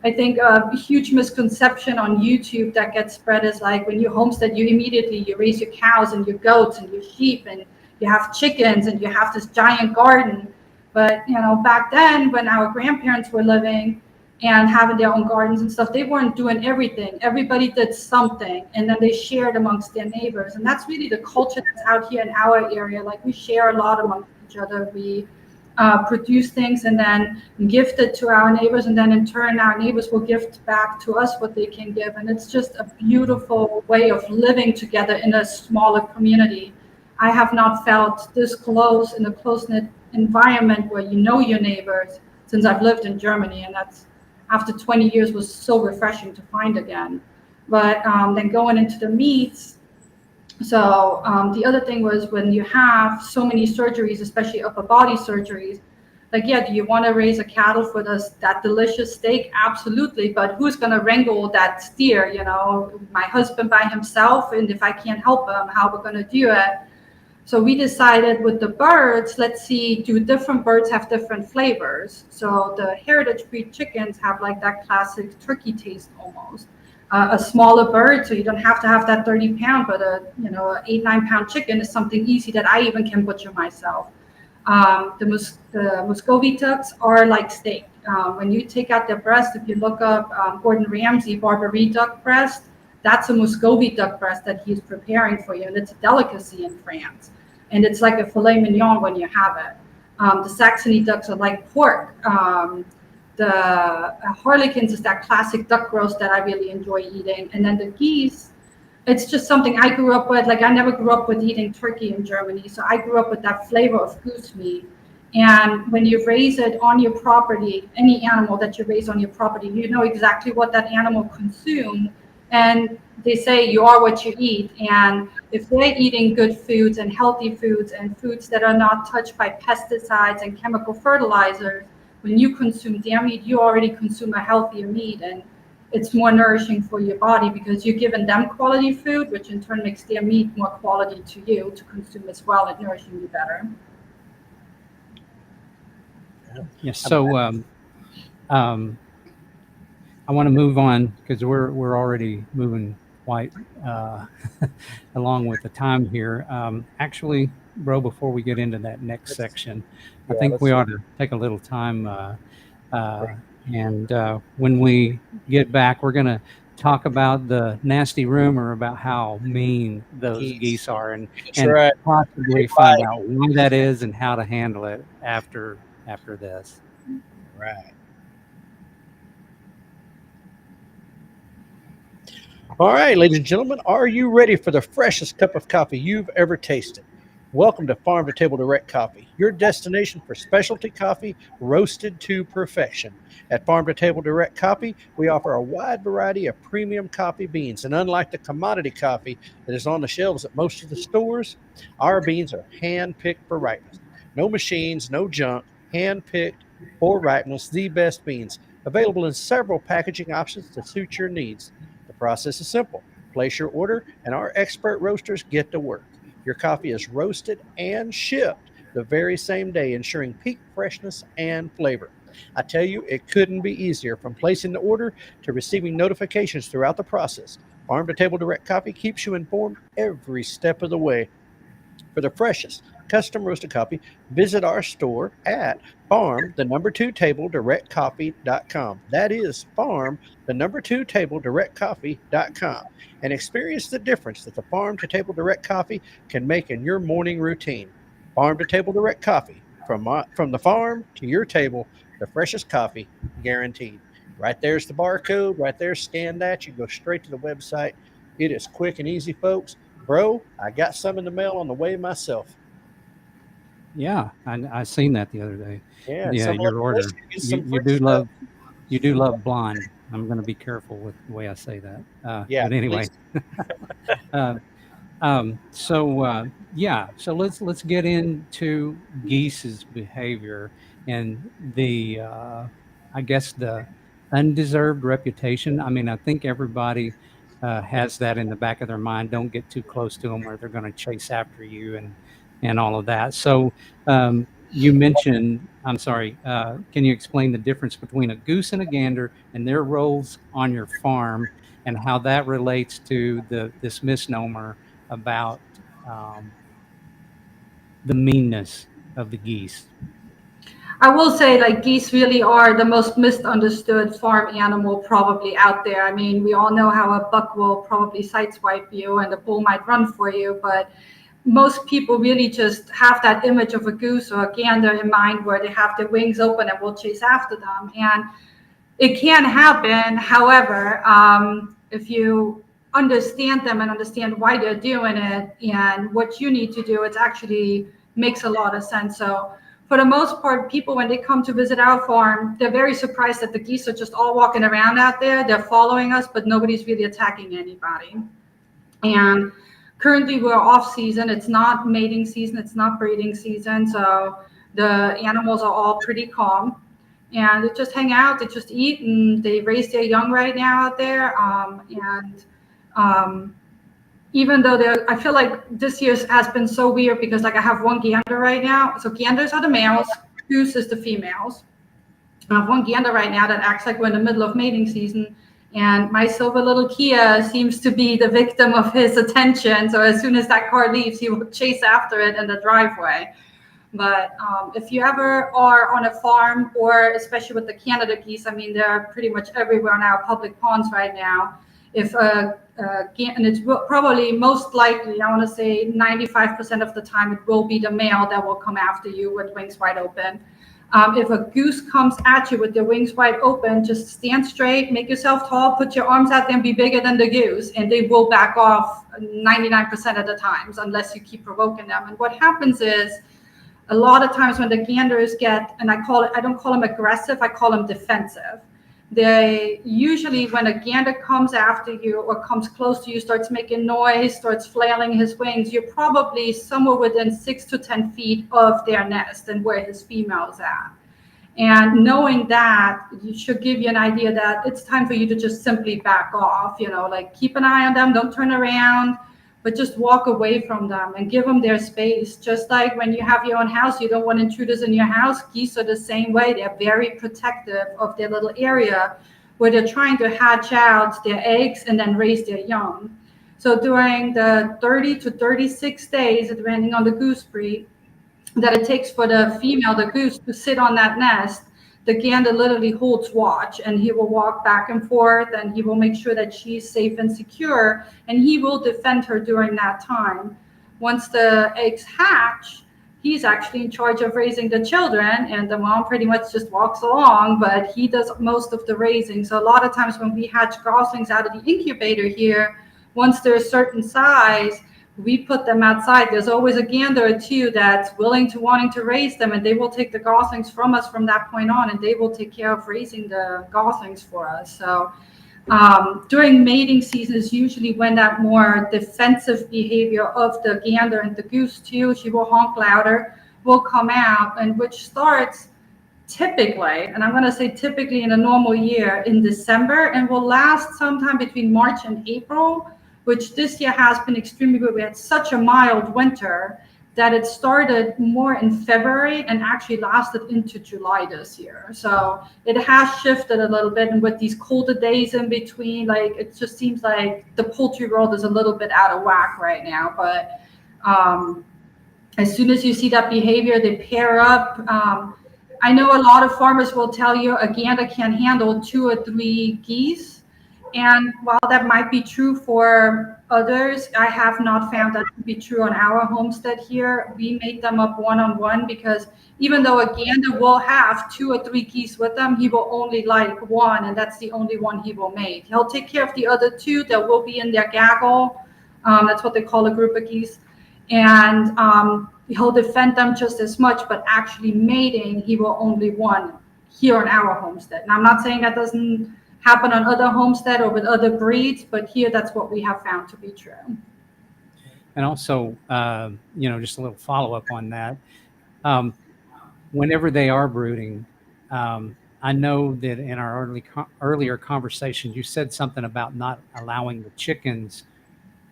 I think a huge misconception on YouTube that gets spread is like when you homestead, you raise your cows and your goats and your sheep and you have chickens and you have this giant garden. But back then when our grandparents were living and having their own gardens and stuff, they weren't doing everything. Everybody did something and then they shared amongst their neighbors. And that's really the culture that's out here in our area. Like we share a lot amongst each other. We produce things and then gift it to our neighbors, and then in turn our neighbors will gift back to us what they can give. And it's just a beautiful way of living together in a smaller community. I have not felt this close in a close-knit environment where you know your neighbors since I've lived in Germany, and that's after 20 years was so refreshing to find again. But then going into the meats, so the other thing was when you have so many surgeries, especially upper body surgeries, like, yeah, do you want to raise a cattle for that delicious steak? Absolutely. But who's going to wrangle that steer? You know, my husband by himself. And if I can't help him, how we're going to do it? So we decided with the birds, let's see, do different birds have different flavors? So the heritage breed chickens have like that classic turkey taste almost. A smaller bird, so you don't have to have that 30-pound, but a 8-9 pound chicken is something easy that I even can butcher myself. The Muscovy ducks are like steak. When you take out their breast, if you look up Gordon Ramsay Barbary duck breast, that's a Muscovy duck breast that he's preparing for you, and it's a delicacy in France. And it's like a filet mignon when you have it. The Saxony ducks are like pork. The harlequins is that classic duck roast that I really enjoy eating. And then the geese, it's just something I grew up with. Like, I never grew up with eating turkey in Germany, so I grew up with that flavor of goose meat. And when you raise it on your property, any animal that you raise on your property, you know exactly what that animal consumed. And they say you are what you eat. And if they're eating good foods and healthy foods and foods that are not touched by pesticides and chemical fertilizers, when you consume their meat, you already consume a healthier meat, and it's more nourishing for your body because you're giving them quality food, which in turn makes their meat more quality to you to consume as well and nourishing you better. Yes. So I want to move on because we're already moving quite along with the time here. Actually, bro, before we get into that next section, I think we ought to take a little time. And when we get back, we're going to talk about the nasty rumor about how mean those geese are, and possibly find out why that is and how to handle it after this. Right. All right, ladies and gentlemen, are you ready for the freshest cup of coffee you've ever tasted? Welcome to Farm2Table Direct Coffee, your destination for specialty coffee roasted to perfection. At Farm2Table Direct Coffee, we offer a wide variety of premium coffee beans, and unlike the commodity coffee that is on the shelves at most of the stores, our beans are hand-picked for ripeness. No machines, no junk, hand-picked for ripeness, the best beans, available in several packaging options to suit your needs. The process is simple. Place your order, and our expert roasters get to work. Your coffee is roasted and shipped the very same day, ensuring peak freshness and flavor. I tell you, it couldn't be easier. From placing the order to receiving notifications throughout the process, Farm2Table Direct Coffee keeps you informed every step of the way. For the freshest custom roasted coffee, visit our store at farm2tableDirectCoffee.com. That is farm2tableDirectCoffee.com, and experience the difference that the Farm2Table Direct Coffee can make in your morning routine. Farm2Table Direct Coffee, from the farm to your table, the freshest coffee guaranteed. Right there's the barcode. Right there, scan that. You go straight to the website. It is quick and easy, folks. Bro, I got some in the mail on the way myself. Yeah, I seen that the other day. Yeah, your order. You do love blonde. I'm going to be careful with the way I say that. But anyway. So let's get into Geese's behavior and the I guess the undeserved reputation. I mean, I think everybody has that in the back of their mind. Don't get too close to them, or they're going to chase after you and all of that. So you mentioned, I'm sorry, can you explain the difference between a goose and a gander and their roles on your farm, and how that relates to this misnomer about the meanness of the geese? I will say, like, geese really are the most misunderstood farm animal probably out there. I mean, we all know how a buck will probably sideswipe you and a bull might run for you, but most people really just have that image of a goose or a gander in mind where they have their wings open and will chase after them. And it can happen. However, if you understand them and understand why they're doing it and what you need to do, it actually makes a lot of sense. So for the most part, people, when they come to visit our farm, they're very surprised that the geese are just all walking around out there. They're following us, but nobody's really attacking anybody. And currently we're off season. It's not mating season. It's not breeding season. So the animals are all pretty calm. And they just hang out. They just eat, and they raise their young right now out there. Even though I feel like this year's has been so weird because like I have one gander right now. So ganders are the males, goose is the females. I have one gander right now that acts like we're in the middle of mating season. And my silver little Kia seems to be the victim of his attention. So as soon as that car leaves, he will chase after it in the driveway. But if you ever are on a farm, or especially with the Canada geese, I mean, they're pretty much everywhere on our public ponds right now. If and it's probably most likely, I want to say 95% of the time, it will be the male that will come after you with wings wide open. If a goose comes at you with their wings wide open, just stand straight, make yourself tall, put your arms out there and be bigger than the goose, and they will back off 99% of the times unless you keep provoking them. And what happens is, a lot of times when the ganders get, and I don't call them aggressive, I call them defensive. They usually, when a gander comes after you or comes close to you, starts making noise, starts flailing his wings, you're probably somewhere within 6 to 10 feet of their nest and where his female's at. And knowing that, you should give you an idea that it's time for you to just simply back off, like keep an eye on them, don't turn around, but just walk away from them and give them their space. Just like when you have your own house, you don't want intruders in your house. Geese are the same way. They're very protective of their little area where they're trying to hatch out their eggs and then raise their young. So during the 30 to 36 days, depending on the goose breed, that it takes for the female, the goose, to sit on that nest, the gander literally holds watch, and he will walk back and forth, and he will make sure that she's safe and secure, and he will defend her during that time. Once the eggs hatch, he's actually in charge of raising the children, and the mom pretty much just walks along, but he does most of the raising. So a lot of times when we hatch goslings out of the incubator here, once they're a certain size, we put them outside. There's always a gander or two that's wanting to raise them, and they will take the goslings from us from that point on, and they will take care of raising the goslings for us. So during mating season is usually when that more defensive behavior of the gander and the goose too, she will honk louder, will come out, and which starts typically, and I'm going to say typically in a normal year, in December, and will last sometime between March and April, which this year has been extremely good. We had such a mild winter that it started more in February and actually lasted into July this year. So it has shifted a little bit, and with these colder days in between, like it just seems like the poultry world is a little bit out of whack right now. But as soon as you see that behavior, they pair up. I know a lot of farmers will tell you a gander can handle 2 or 3 geese. And while that might be true for others, I have not found that to be true on our homestead here. We made them up one-on-one because even though a gander will have 2 or 3 geese with them, he will only like one, and that's the only one he will mate. He'll take care of the other 2 that will be in their gaggle. That's what they call a group of geese. And he'll defend them just as much, but actually mating, he will only one here on our homestead. Now, I'm not saying that doesn't happen on other homestead or with other breeds, but here that's what we have found to be true. And also, just a little follow-up on that. Whenever they are brooding, I know that in our earlier conversation, you said something about not allowing the chickens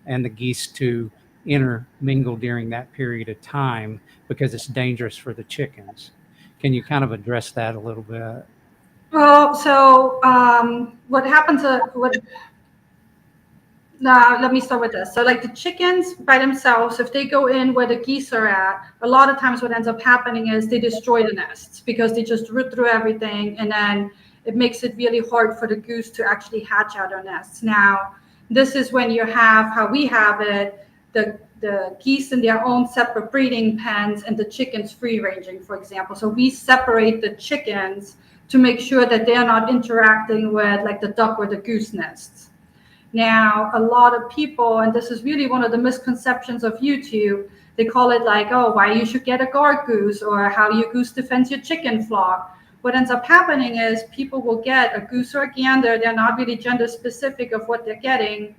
and the geese to intermingle during that period of time because it's dangerous for the chickens. Can you kind of address that a little bit? Well, so what happens? Let me start with this. So like the chickens by themselves, if they go in where the geese are at, a lot of times what ends up happening is they destroy the nests because they just root through everything, and then it makes it really hard for the goose to actually hatch out their nests. Now, this is when you have how we have it, the geese in their own separate breeding pens and the chickens free ranging, for example. So we separate the chickens to make sure that they're not interacting with like the duck or the goose nests. Now, a lot of people, and this is really one of the misconceptions of YouTube, they call it like, oh, why you should get a guard goose, or how your goose defends your chicken flock. What ends up happening is people will get a goose or a gander. They're not really gender specific of what they're getting.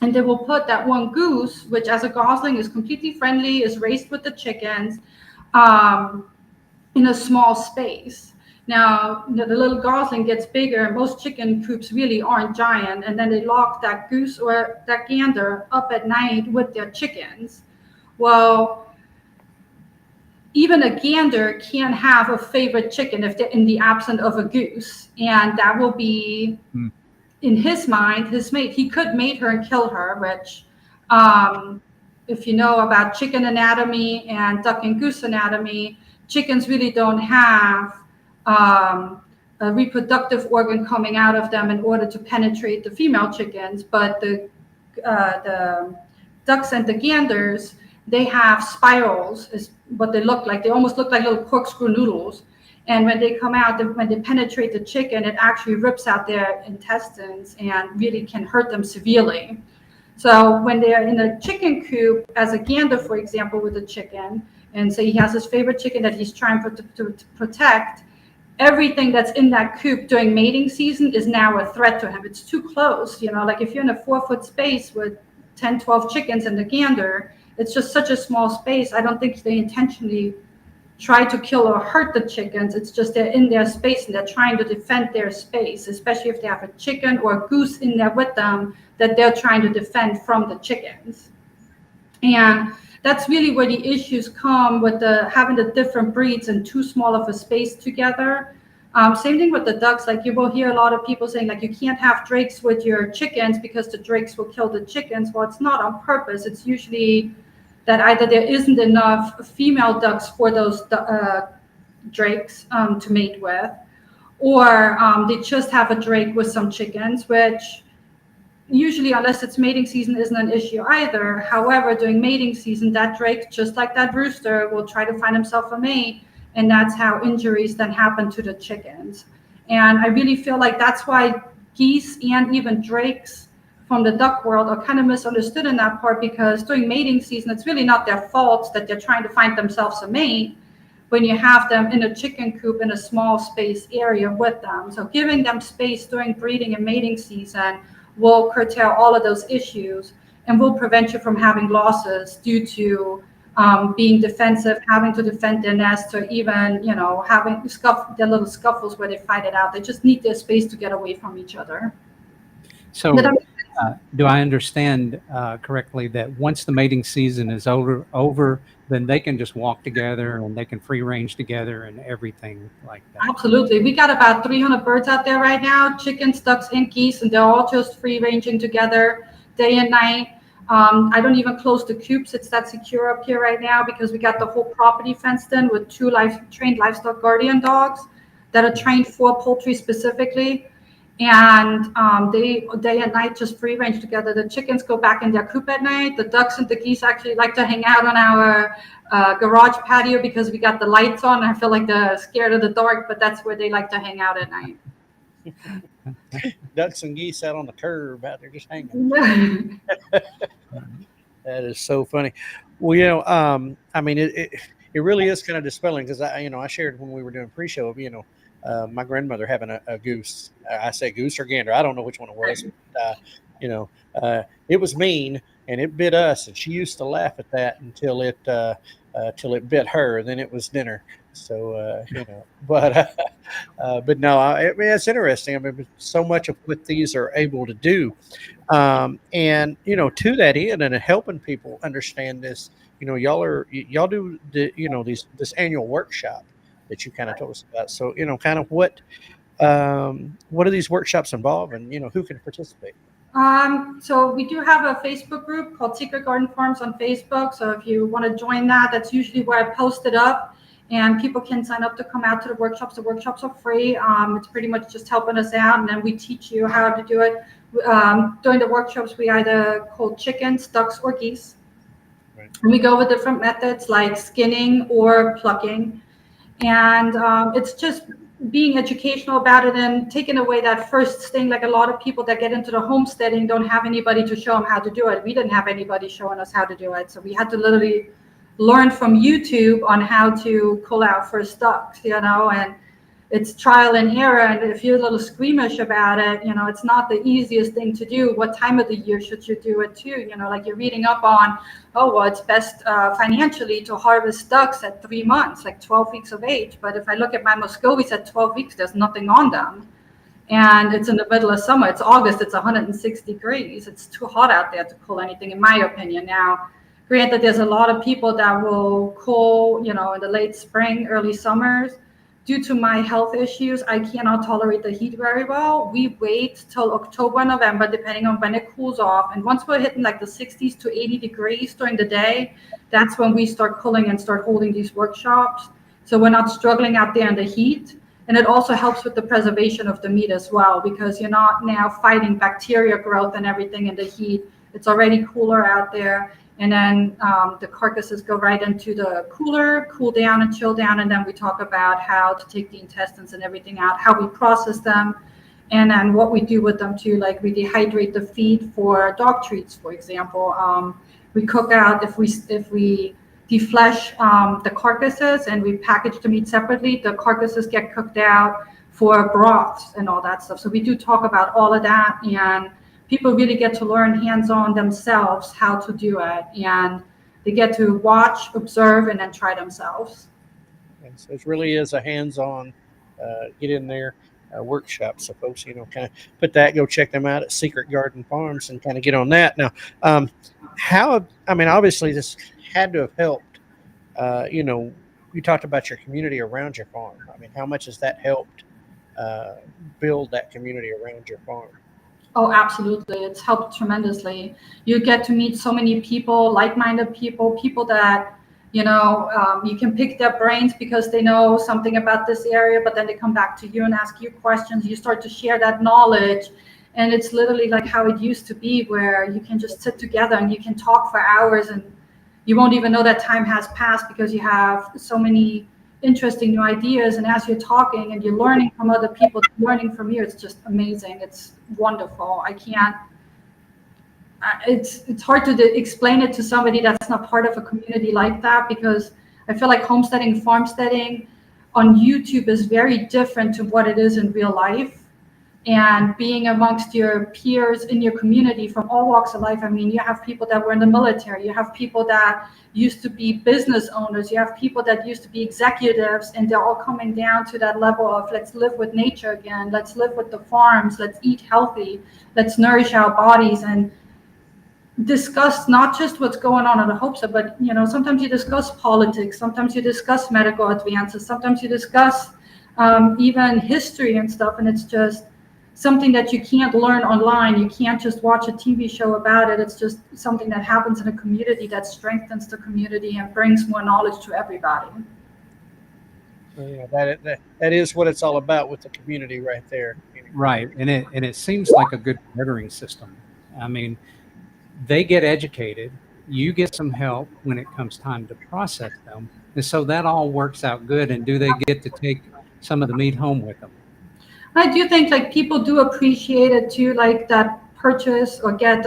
And they will put that one goose, which as a gosling is completely friendly, is raised with the chickens, in a small space. Now, the little gosling gets bigger, and most chicken coops really aren't giant. And then they lock that goose or that gander up at night with their chickens. Well, even a gander can have a favorite chicken if they're in the absence of a goose. And that will be, in his mind, his mate. He could mate her and kill her, which, if you know about chicken anatomy and duck and goose anatomy, chickens really don't have a reproductive organ coming out of them in order to penetrate the female chickens. But the ducks and the ganders, they have spirals, is what they look like. They almost look like little corkscrew noodles. And when they come out, when they penetrate the chicken, it actually rips out their intestines and really can hurt them severely. So when they're in a chicken coop, as a gander, for example, with a chicken, and say he has his favorite chicken that he's trying to protect, everything that's in that coop during mating season is now a threat to him. It's too close. Like if you're in a 4-foot space with 10, 12 chickens and the gander, it's just such a small space. I don't think they intentionally try to kill or hurt the chickens. It's just they're in their space and they're trying to defend their space, especially if they have a chicken or a goose in there with them that they're trying to defend from the chickens. And that's really where the issues come with having the different breeds in too small of a space together. Same thing with the ducks. Like you will hear a lot of people saying like you can't have drakes with your chickens because the drakes will kill the chickens. Well, it's not on purpose. It's usually that either there isn't enough female ducks for those drakes to mate with, or they just have a drake with some chickens, which usually, unless it's mating season, isn't an issue either. However, during mating season, that drake, just like that rooster, will try to find himself a mate, and that's how injuries then happen to the chickens. And I really feel like that's why geese and even drakes from the duck world are kind of misunderstood in that part, because during mating season, it's really not their fault that they're trying to find themselves a mate when you have them in a chicken coop in a small space area with them. So giving them space during breeding and mating season will curtail all of those issues and will prevent you from having losses due to being defensive, having to defend their nest, or even, having their little scuffles where they fight it out. They just need their space to get away from each other. So do I understand correctly that once the mating season is over, then they can just walk together and they can free range together and everything like that? Absolutely. We got about 300 birds out there right now, chickens, ducks, and geese, and they're all just free ranging together day and night. I don't even close the coops. It's that secure up here right now because we got the whole property fenced in with 2 trained livestock guardian dogs that are trained for poultry specifically. And they day and night just free range together. The chickens go back in their coop at night. The ducks and the geese actually like to hang out on our garage patio because we got the lights on. I feel like they're scared of the dark, but that's where they like to hang out at night. Ducks and geese out on the curb out there just hanging. That is so funny. Well, I mean, it really is kind of dispelling because I shared when we were doing pre-show, my grandmother having a goose. I say goose or gander. I don't know which one it was. It was mean and it bit us, and she used to laugh at that until it bit her. Then it was dinner. So but no, I mean, it's interesting. I mean, so much of what these are able to do, and to that end, and helping people understand this. Y'all do this annual workshop that you kind of told us about. So, kind of what do these workshops involve, and, who can participate? So we do have a Facebook group called Secret Garden Farms on Facebook. So if you want to join that, that's usually where I post it up, and people can sign up to come out to the workshops. The workshops are free. It's pretty much just helping us out, and then we teach you how to do it. During the workshops, we either call chickens, ducks, or geese. Right. And we go with different methods like skinning or plucking. And it's just being educational about it and taking away that first sting. Like a lot of people that get into the homesteading don't have anybody to show them how to do it. We didn't have anybody showing us how to do it. So we had to literally learn from YouTube on how to pull out first ducks, and it's trial and error. And if you're a little squeamish about it, it's not the easiest thing to do. What time of the year should you do it too? Like you're reading up on, it's best financially to harvest ducks at 3 months, like 12 weeks of age. But if I look at my Muscovies at 12 weeks, there's nothing on them. And it's in the middle of summer. It's August. It's 106 degrees. It's too hot out there to cull anything, in my opinion. Now, granted, there's a lot of people that will cull, in the late spring, early summers. Due to my health issues, I cannot tolerate the heat very well. We wait till October, November, depending on when it cools off. And once we're hitting like the 60s to 80 degrees during the day, that's when we start culling and start holding these workshops. So we're not struggling out there in the heat. And it also helps with the preservation of the meat as well, because you're not now fighting bacteria growth and everything in the heat. It's already cooler out there. And then the carcasses go right into the cooler, cool down and chill down. And then we talk about how to take the intestines and everything out, how we process them, and then what we do with them too. Like we dehydrate the feed for dog treats, for example. We cook out, if we deflesh the carcasses and we package the meat separately, the carcasses get cooked out for broths and all that stuff. So we do talk about all of that, and people really get to learn hands-on themselves how to do it, and they get to watch, observe, and then try themselves. And so it really is a hands-on, get in there workshop. So folks, kind of put that, go check them out at Secret Garden Farms and kind of get on that. Now, obviously this had to have helped. You talked about your community around your farm. How much has that helped build that community around your farm? Oh, absolutely. It's helped tremendously. You get to meet so many people, like-minded people that, you can pick their brains because they know something about this area, but then they come back to you and ask you questions. You start to share that knowledge. And it's literally like how it used to be, where you can just sit together and you can talk for hours and you won't even know that time has passed because you have so many interesting new ideas. And as you're talking and you're learning from other people, learning from you, it's just amazing. It's wonderful. It's hard to explain it to somebody that's not part of a community like that, because I feel like homesteading, farmsteading on YouTube is very different to what it is in real life. And being amongst your peers in your community from all walks of life. You have people that were in the military. You have people that used to be business owners. You have people that used to be executives, and they're all coming down to that level of let's live with nature again. Let's live with the farms. Let's eat healthy. Let's nourish our bodies and discuss not just what's going on in the Homestead, but sometimes you discuss politics. Sometimes you discuss medical advances. Sometimes you discuss even history and stuff. And it's just something that you can't learn online. You can't just watch a TV show about it. It's just something that happens in a community that strengthens the community and brings more knowledge to everybody. Yeah, that is what it's all about with the community right there. Right, and it seems like a good bartering system. They get educated, you get some help when it comes time to process them, and so that all works out good. And do they get to take some of the meat home with them? I do think like people do appreciate it too, like that purchase or get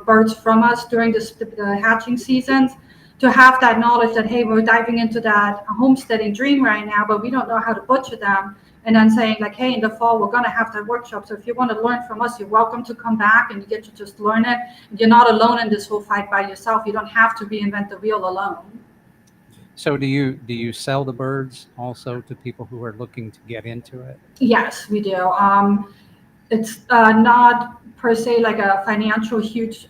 birds from us during the hatching seasons, to have that knowledge that, hey, we're diving into that homesteading dream right now, but we don't know how to butcher them. And then saying like, hey, in the fall, we're going to have that workshop. So if you want to learn from us, you're welcome to come back and you get to just learn it. You're not alone in this whole fight by yourself. You don't have to reinvent the wheel alone. So do you sell the birds also to people who are looking to get into it? Yes, we do. It's not per se like a financial huge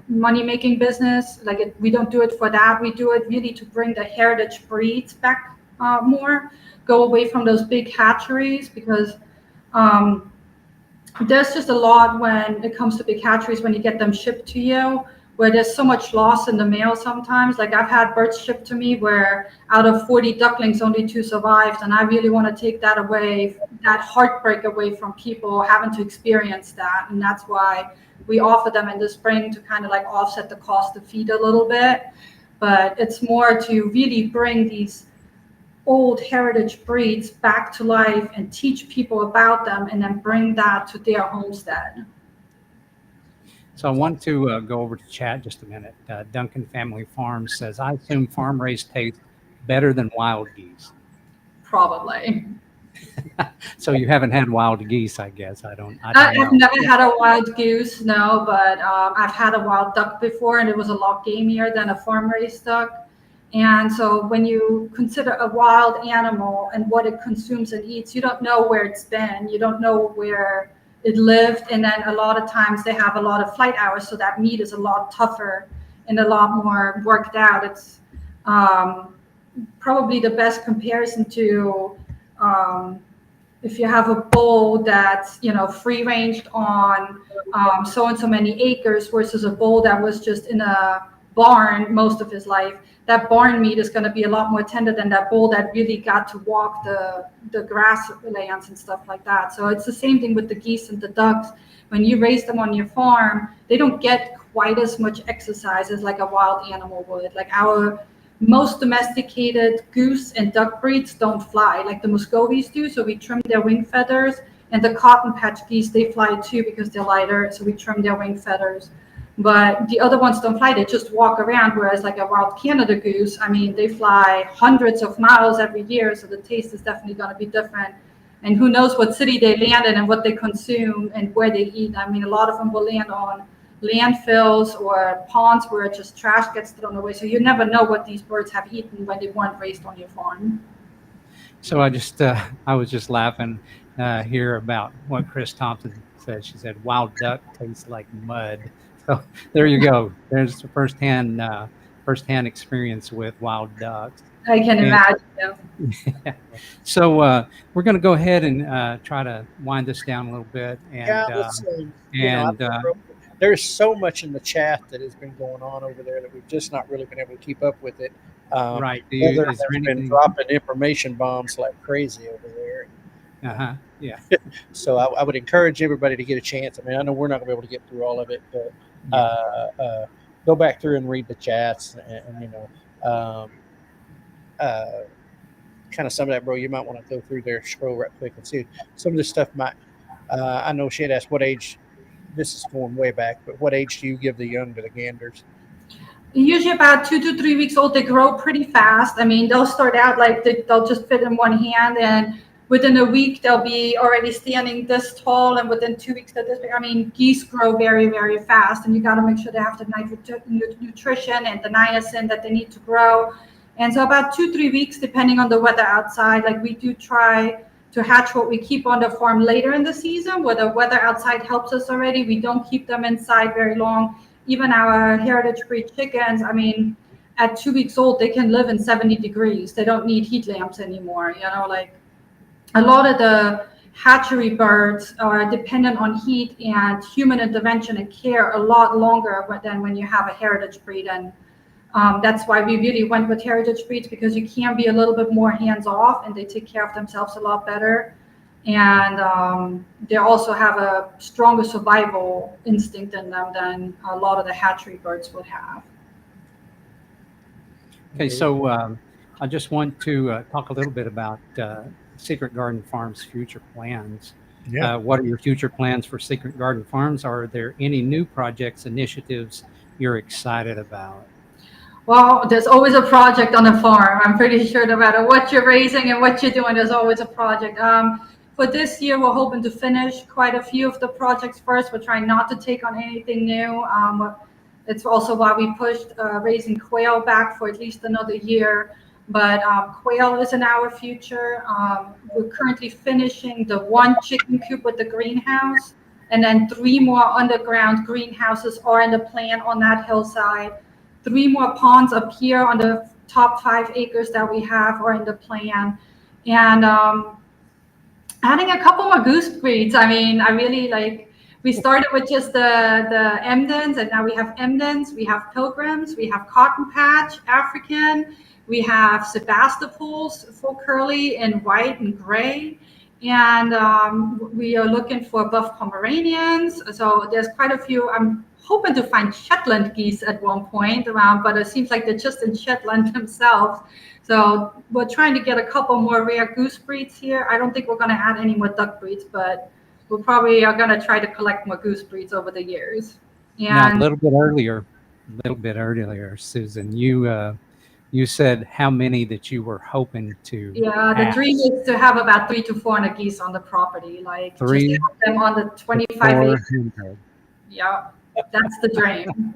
money-making business. We don't do it for that. We do it really to bring the heritage breeds back more, go away from those big hatcheries, because there's just a lot when it comes to big hatcheries when you get them shipped to you, where there's so much loss in the mail sometimes. Like I've had birds shipped to me where out of 40 ducklings, only 2 survived. And I really want to take that away, that heartbreak away from people having to experience that. And that's why we offer them in the spring to kind of like offset the cost of feed a little bit. But it's more to really bring these old heritage breeds back to life and teach people about them and then bring that to their homestead. So I want to go over to chat just a minute. Duncan Family Farms says, I assume farm raised taste better than wild geese. Probably. So you haven't had wild geese, I guess. I don't I've know. never had a wild goose, no, but I've had a wild duck before, and it was a lot gamier than a farm raised duck. And so when you consider a wild animal and what it consumes and eats, you don't know where it's been, you don't know where it lived, and then a lot of times they have a lot of flight hours, so that meat is a lot tougher and a lot more worked out. It's probably the best comparison to if you have a bull that's free ranged on so and so many acres versus a bull that was just in a barn most of his life. That barn meat is going to be a lot more tender than that bull that really got to walk the grasslands and stuff like that. So it's the same thing with the geese and the ducks. When you raise them on your farm, they don't get quite as much exercise as like a wild animal would. Like our most domesticated goose and duck breeds don't fly like the Muscovies do, so we trim their wing feathers. And the cotton patch geese, they fly too because they're lighter, so we trim their wing feathers. But the other ones don't fly, they just walk around, whereas like a wild Canada goose, I mean, they fly hundreds of miles every year, so the taste is definitely going to be different. And who knows what city they land in and what they consume and where they eat. I mean, a lot of them will land on landfills or ponds where just trash gets thrown away. So you never know what these birds have eaten when they weren't raised on your farm. So I was just laughing here about what Chris Thompson said. She said, wild duck tastes like mud. So there you go. There's the firsthand experience with wild ducks. I can imagine. Yeah. So we're going to go ahead and try to wind this down a little bit. And, there's so much in the chat that has been going on over there that we've just not really been able to keep up with it. Right. Heather has been dropping information bombs like crazy over there. Yeah. So I would encourage everybody to get a chance. I mean, I know we're not going to be able to get through all of it, but go back through and read the chats and kind of some of that, bro. You might want to go through there, scroll right quick and see some of this stuff. I know she had asked what age. This is going way back, but what age do you give the young to the ganders? Usually about 2 to 3 weeks old. They grow pretty fast. I mean, they'll start out like they'll just fit in one hand, and within a week they'll be already standing this tall, and within 2 weeks they're this big. I mean, geese grow very, very fast, and you got to make sure they have the nutrition and the niacin that they need to grow. And so about 2-3 weeks, depending on the weather outside, like we do try to hatch what we keep on the farm later in the season, where the weather outside helps us already. We don't keep them inside very long. Even our heritage breed chickens, I mean, at 2 weeks old, they can live in 70 degrees. They don't need heat lamps anymore. Like a lot of the hatchery birds are dependent on heat and human intervention and care a lot longer than when you have a heritage breed. And that's why we really went with heritage breeds, because you can be a little bit more hands off and they take care of themselves a lot better. And they also have a stronger survival instinct in them than a lot of the hatchery birds would have. Okay, so I just want to talk a little bit about Secret Garden Farm's future plans. Yeah. What are your future plans for Secret Garden Farms? Are there any new projects, initiatives you're excited about? Well, there's always a project on the farm. I'm pretty sure no matter what you're raising and what you're doing, there's always a project. For this year, we're hoping to finish quite a few of the projects first. We're trying not to take on anything new. It's also why we pushed raising quail back for at least another year. But quail is in our future. We're currently finishing the one chicken coop with the greenhouse, and then 3 more underground greenhouses are in the plan on that hillside. 3 more ponds up here on the top 5 acres that we have are in the plan. And adding a couple more goose breeds. I mean, I really like, we started with just the Emdens, and now we have Emdens, we have Pilgrims, we have Cotton Patch, African, we have Sebastopol's full curly in white and gray. and we are looking for buff Pomeranians. So there's quite a few. I'm hoping to find Shetland geese at one point, but it seems like they're just in Shetland themselves. So we're trying to get a couple more rare goose breeds here. I don't think we're going to add any more duck breeds, but we probably are going to try to collect more goose breeds over the years. Now, And a little bit earlier, Susan, you said how many that you were hoping to yeah, the have. dream is to have about 300 to 400 geese on the property, like just 3 have them on the 25 to acres. 400. Yeah, that's the dream.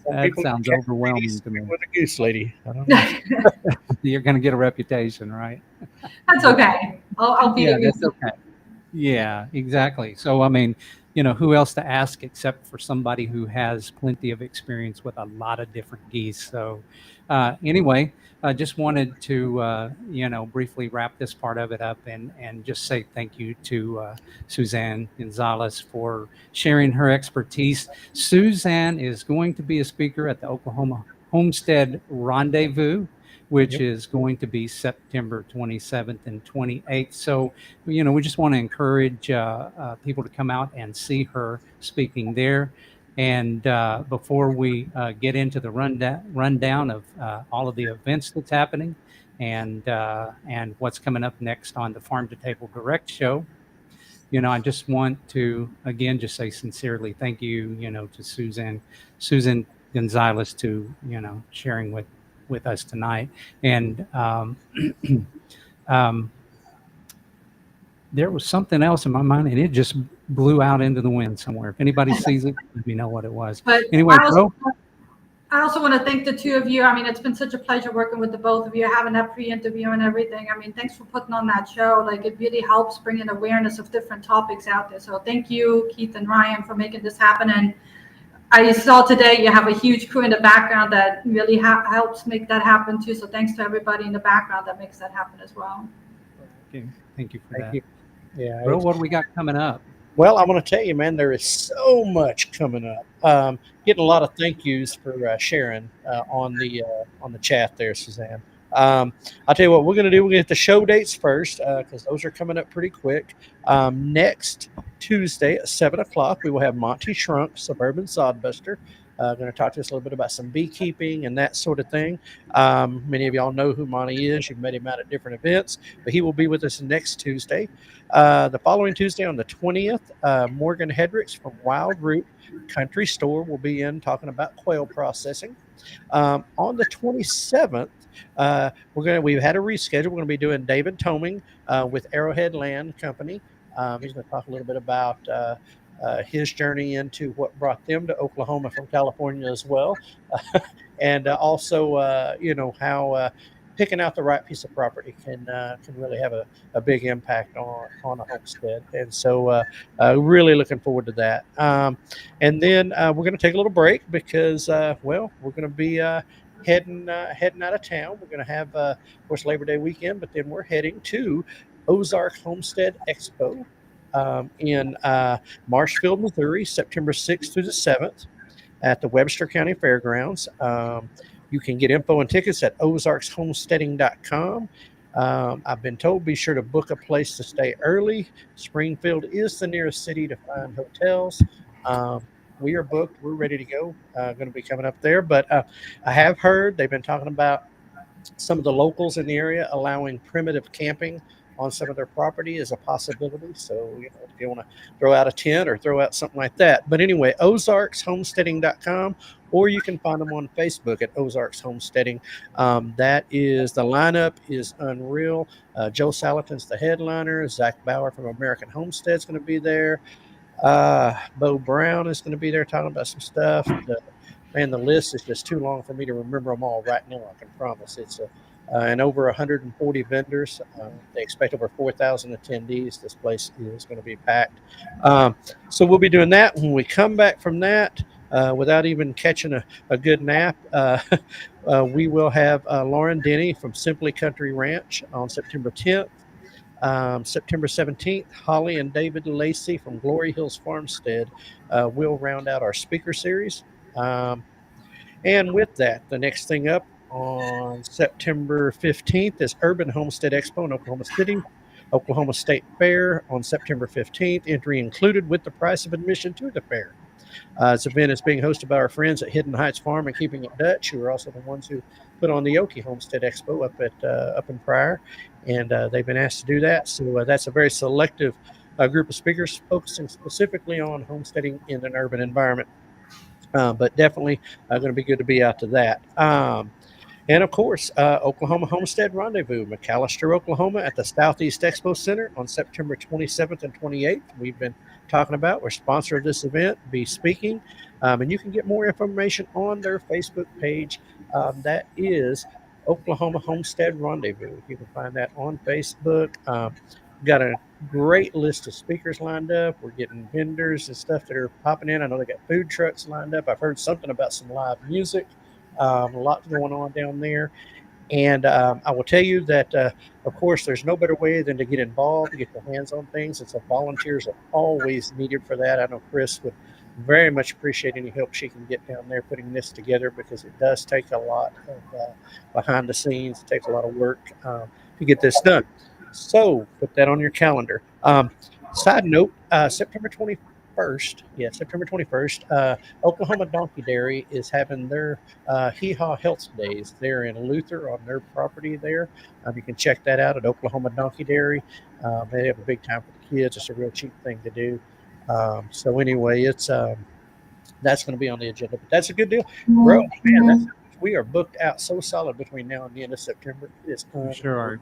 That sounds overwhelming to me. With a goose lady. I don't know. You're going to get a reputation, right? That's okay. I'll be Yeah, a that's goose. okay. Yeah, exactly. So, I mean, who else to ask except for somebody who has plenty of experience with a lot of different geese. So, anyway, I just wanted to, briefly wrap this part of it up and just say thank you to Susanne Gonzalez for sharing her expertise. Susanne is going to be a speaker at the Oklahoma Homestead Rendezvous, which Yep. is going to be September 27th and 28th. So, we just want to encourage people to come out and see her speaking there. And before we get into the rundown of all of the events that's happening and what's coming up next on the Farm to Table Direct Show, I just want to again just say sincerely thank you, to Susan Gonzalez to sharing with us tonight. And there was something else in my mind, and it just blew out into the wind somewhere. If anybody sees it, let me know what it was. But Anyway, bro. I also want to thank the two of you. I mean, it's been such a pleasure working with the both of you, having that pre-interview and everything. I mean, thanks for putting on that show. Like, it really helps bring in awareness of different topics out there. So thank you, Keith and Ryan, for making this happen. And I saw today you have a huge crew in the background that really helps make that happen too. So thanks to everybody in the background that makes that happen as well. Okay. Thank you for Thank that. you. Yeah. Bro, what do we got coming up? Well, I want to tell you, man, there is so much coming up. Getting a lot of thank yous for sharing on the chat there, Suzanne. I'll tell you what we're going to do. We're going to get the show dates first because those are coming up pretty quick. Next Tuesday at 7 o'clock, we will have Monty Shrunk, Suburban Sodbuster. Going to talk to us a little bit about some beekeeping and that sort of thing. Many of y'all know who Monty is. You've met him out at different events, but he will be with us next Tuesday. The following Tuesday on the 20th, Morgan Hedricks from Wild Root Country Store will be in talking about quail processing. On the 27th, we've had a reschedule. We're going to be doing David Toming with Arrowhead Land Company. He's going to talk a little bit about his journey into what brought them to Oklahoma from California as well. And also, how picking out the right piece of property can really have a big impact on a homestead. And so really looking forward to that. And then we're going to take a little break because, we're going to be heading out of town. We're going to have, of course, Labor Day weekend, but then we're heading to Ozark Homestead Expo in Marshfield, Missouri, September 6th through the 7th at the Webster County Fairgrounds. You can get info and tickets at ozarkshomesteading.com. I've been told be sure to book a place to stay early. Springfield is the nearest city to find hotels. We are booked. We're ready to go. Going to be coming up there. But I have heard they've been talking about some of the locals in the area allowing primitive camping on some of their property is a possibility. So, if you want to throw out a tent or throw out something like that. But anyway, ozarkshomesteading.com, or you can find them on Facebook at Ozarks Homesteading. That is, the lineup is unreal. Joe Salatin's the headliner. Zach Bauer from American Homestead is going to be there. Bo Brown is going to be there talking about some stuff. The list is just too long for me to remember them all right now, I can promise. It's and over 140 vendors. They expect over 4,000 attendees. This place is going to be packed. So we'll be doing that. When we come back from that, without even catching a good nap, we will have Lauren Denny from Simply Country Ranch on September 10th. September 17th, Holly and David Lacey from Glory Hills Farmstead will round out our speaker series. And with that, the next thing up on September 15th is Urban Homestead Expo in Oklahoma City. Oklahoma State Fair on September 15th. Entry included with the price of admission to the fair. This event is being hosted by our friends at Hidden Heights Farm and Keeping It Dutch, who are also the ones who put on the Okie Homestead Expo up in Pryor, and they've been asked to do that. So that's a very selective group of speakers focusing specifically on homesteading in an urban environment. But definitely going to be good to be out to that. And of course, Oklahoma Homestead Rendezvous, McAllister, Oklahoma, at the Southeast Expo Center on September 27th and 28th. We've been talking about. We're sponsor of this event, be speaking. And you can get more information on their Facebook page. That is Oklahoma Homestead Rendezvous. You can find that on Facebook. Got a great list of speakers lined up. We're getting vendors and stuff that are popping in. I know they got food trucks lined up. I've heard something about some live music. A lot going on down there. And I will tell you that, of course, there's no better way than to get involved, get your hands on things. And so volunteers are always needed for that. I know Chris would very much appreciate any help she can get down there putting this together, because it does take a lot of behind the scenes. It takes a lot of work to get this done. So put that on your calendar. Side note, September 21st, Oklahoma Donkey Dairy is having their Hee Haw Health Days there in Luther on their property there. You can check that out at Oklahoma Donkey Dairy. They have a big time for the kids. It's a real cheap thing to do. So anyway, it's that's going to be on the agenda. But that's a good deal. Bro, man, we are booked out so solid between now and the end of September. It's sure.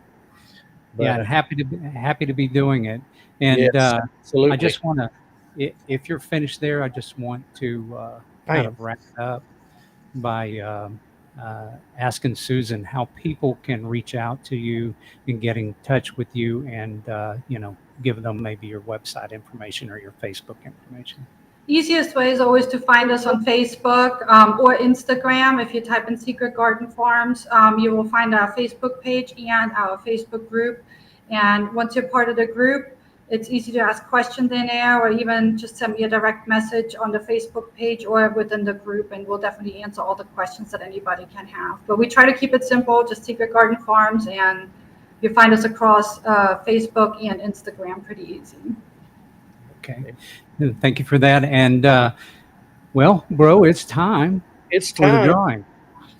But, yeah, happy to be doing it. And yes, absolutely. I just want to, if you're finished there, I just want to kind of wrap it up by asking Susan how people can reach out to you and get in touch with you, and give them maybe your website information or your Facebook information. Easiest way is always to find us on Facebook or Instagram. If you type in Secret Garden Farms, you will find our Facebook page and our Facebook group. And once you're part of the group, it's easy to ask questions in there, or even just send me a direct message on the Facebook page or within the group, and we'll definitely answer all the questions that anybody can have. But we try to keep it simple, just Secret Garden Farms, and you find us across Facebook and Instagram pretty easy. Okay. Thank you for that. And, well, bro, it's time. For the drawing.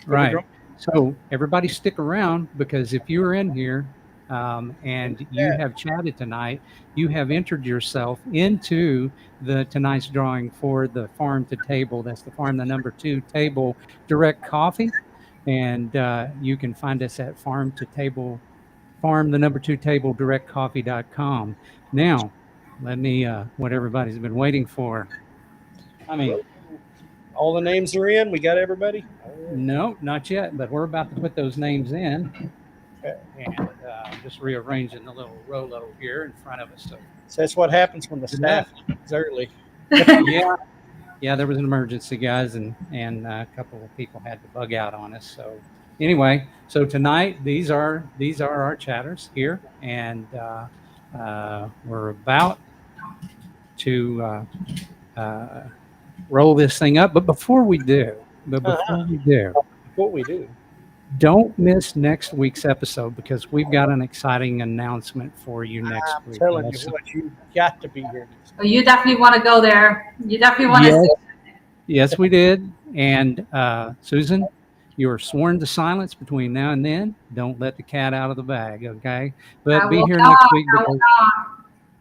Right. So everybody stick around, because if you're in here and you have chatted tonight, you have entered yourself into tonight's drawing for the Farm to Table. That's the Farm2 Table Direct Coffee. And you can find us at Farm2 Table Direct Coffee.com. Now, let me, what everybody's been waiting for. I mean, all the names are in. We got everybody? No, not yet, but we're about to put those names in. Okay. And just rearranging the little Rolo here in front of us. So that's what happens when the staff is early. Yeah, there was an emergency, guys, and a couple of people had to bug out on us. So anyway, so tonight these are our chatters here, and we're about to roll this thing up. But before we do, don't miss next week's episode, because we've got an exciting announcement for you next week. I'm telling you what, you got to be here. Oh, you definitely want to go there. You definitely want to. Yes, we did. And Susan, you are sworn to silence between now and then. Don't let the cat out of the bag, okay? But be here next week.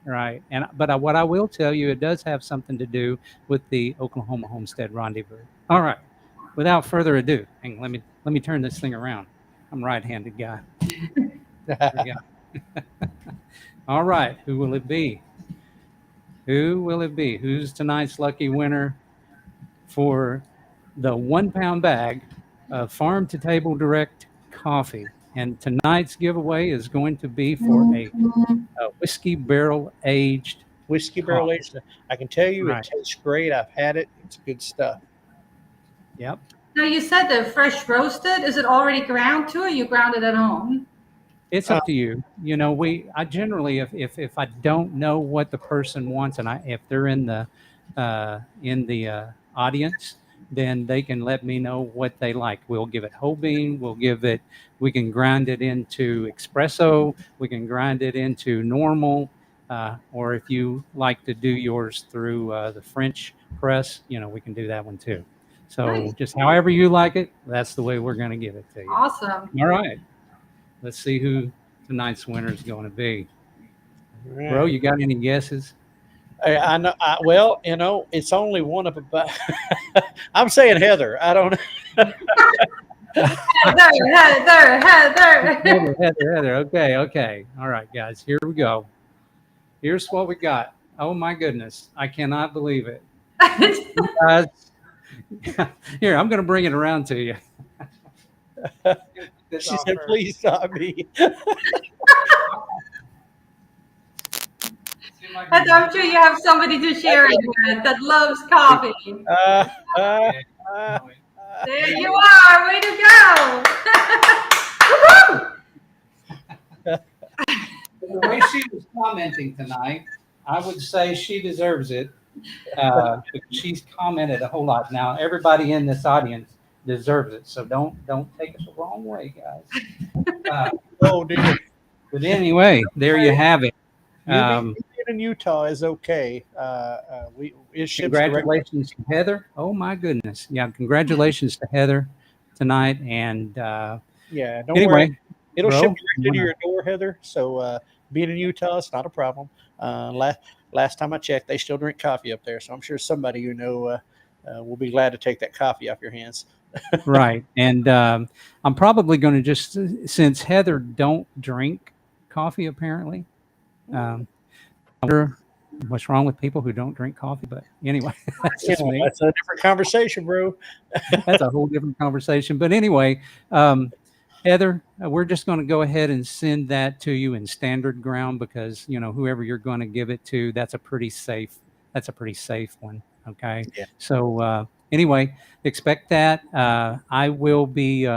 Right. But what I will tell you, it does have something to do with the Oklahoma Homestead Rendezvous. All right. Without further ado, let me turn this thing around. I'm a right-handed guy. There we go. All right. Who will it be? Who's tonight's lucky winner for the 1 pound bag of Farm2Table Direct Coffee? And tonight's giveaway is going to be for a whiskey barrel aged. I can tell you, It tastes great. I've had it. It's good stuff. Yep. Now, you said the fresh roasted. Is it already ground too, or you ground it at home? It's up to you. I generally, if I don't know what the person wants, and if they're in the audience, then they can let me know what they like. We'll give it whole bean. We can grind it into espresso. We can grind it into normal. Or if you like to do yours through the French press, we can do that one too. So Nice. just however you like it, that's the way we're going to give it to you. Awesome. All right. Let's see who tonight's winner is going to be. Right. Bro, you got any guesses? I know. Well, it's only one of about. I'm saying Heather. I don't know. Heather. Okay. All right, guys. Here we go. Here's what we got. Oh my goodness, I cannot believe it. Guys, here, I'm going to bring it around to you. She said, "Please stop me." I'm sure you have somebody to share it with that loves coffee. There you are. Way to go. The way she was commenting tonight, I would say she deserves it. Because she's commented a whole lot. Now, everybody in this audience deserves it, so don't take it the wrong way, guys. Oh dear. But anyway, there you have it. Being in Utah is okay. It ships Congratulations to Heather. Oh my goodness. Yeah, congratulations to Heather tonight. And don't anyway, worry. It'll bro, ship directly to your door, Heather. So being in Utah, it's not a problem. Last time I checked, they still drink coffee up there. So I'm sure somebody will be glad to take that coffee off your hands. Right. And I'm probably going to just, since Heather don't drink coffee apparently, I wonder what's wrong with people who don't drink coffee. But anyway, that's just me. That's a different conversation, bro. That's a whole different conversation. But anyway, Heather, we're just going to go ahead and send that to you in standard ground because, whoever you're going to give it to, that's a pretty safe one. Okay. Yeah. So anyway, expect that. I will be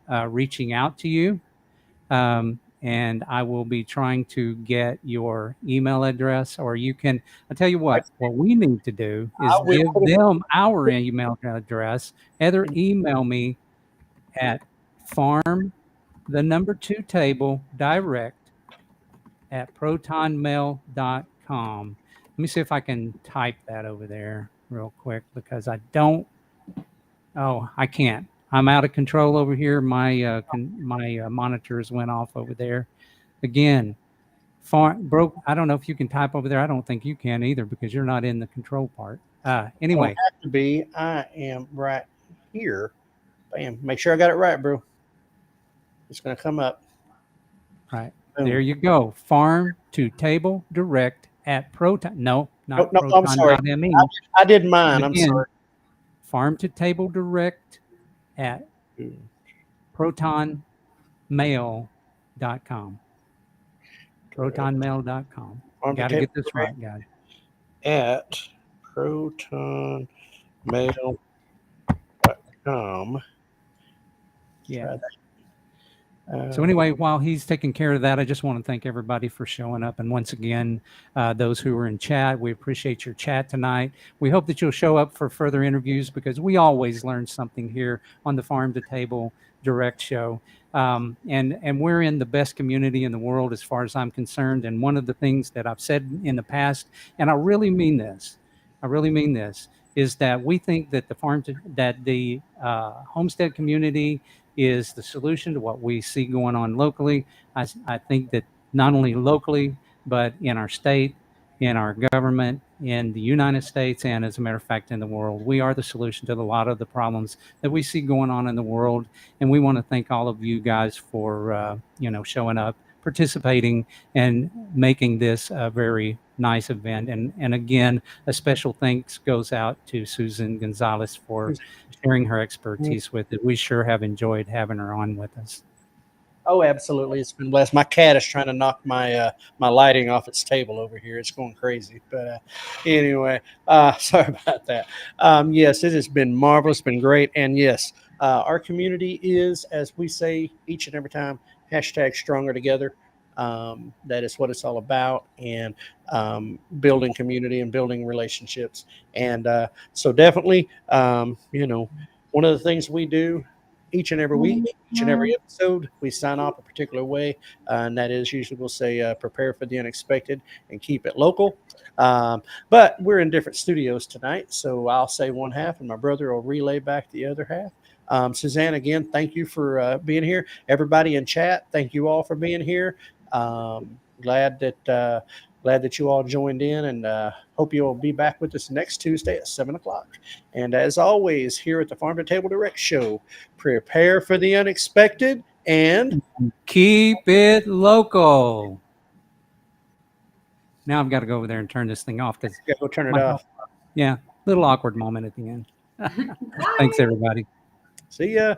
reaching out to you. And I will be trying to get your email address, or you can. I'll tell you what we need to do is give them our email address. Heather, email me at Farm2Table Direct at protonmail.com. Let me see if I can type that over there real quick because I don't. Oh, I can't. I'm out of control over here. My monitors went off over there. Again, bro, I don't know if you can type over there. I don't think you can either because you're not in the control part. Anyway. I have to be. I am right here. Bam. Make sure I got it right, bro. It's going to come up. Right. Boom. There you go. Farm2Table Direct at Proton. No, not Proton. I'm sorry. I did mine. I'm sorry. Farm2Table Direct at protonmail.com. Protonmail.com. Got to get this right, guys. At protonmail.com. Yeah. So anyway, while he's taking care of that, I just want to thank everybody for showing up. And once again, those who are in chat, we appreciate your chat tonight. We hope that you'll show up for further interviews because we always learn something here on the Farm2Table Direct Show. And we're in the best community in the world as far as I'm concerned. And one of the things that I've said in the past, and I really mean this, is that we think that the homestead community is the solution to what we see going on locally. I think that not only locally, but in our state, in our government, in the United States, and as a matter of fact, in the world, we are the solution to a lot of the problems that we see going on in the world. And we want to thank all of you guys for, showing up, participating, and making this a very nice event. And again, a special thanks goes out to Susanne Gonzalez for sharing her expertise with it. We sure have enjoyed having her on with us. Oh, absolutely. It's been blessed. My cat is trying to knock my lighting off its table over here. It's going crazy. But anyway, sorry about that. Yes, it has been marvelous. It's been great. And yes, our community is, as we say each and every time, #stronger together. That is what it's all about, and building community and building relationships. And so definitely, one of the things we do each and every week, each and every episode, we sign off a particular way, and that is usually we'll say prepare for the unexpected and keep it local. But we're in different studios tonight, so I'll say one half and my brother will relay back the other half. Susanne, again, thank you for being here. Everybody in chat, thank you all for being here. Glad that you all joined in, and hope you'll be back with us next Tuesday at 7 o'clock. And as always, here at the Farm to Table Direct Show, prepare for the unexpected and keep it local. Now I've got to go over there and turn this thing off because go turn it off. Yeah, little awkward moment at the end. Thanks, everybody. See ya.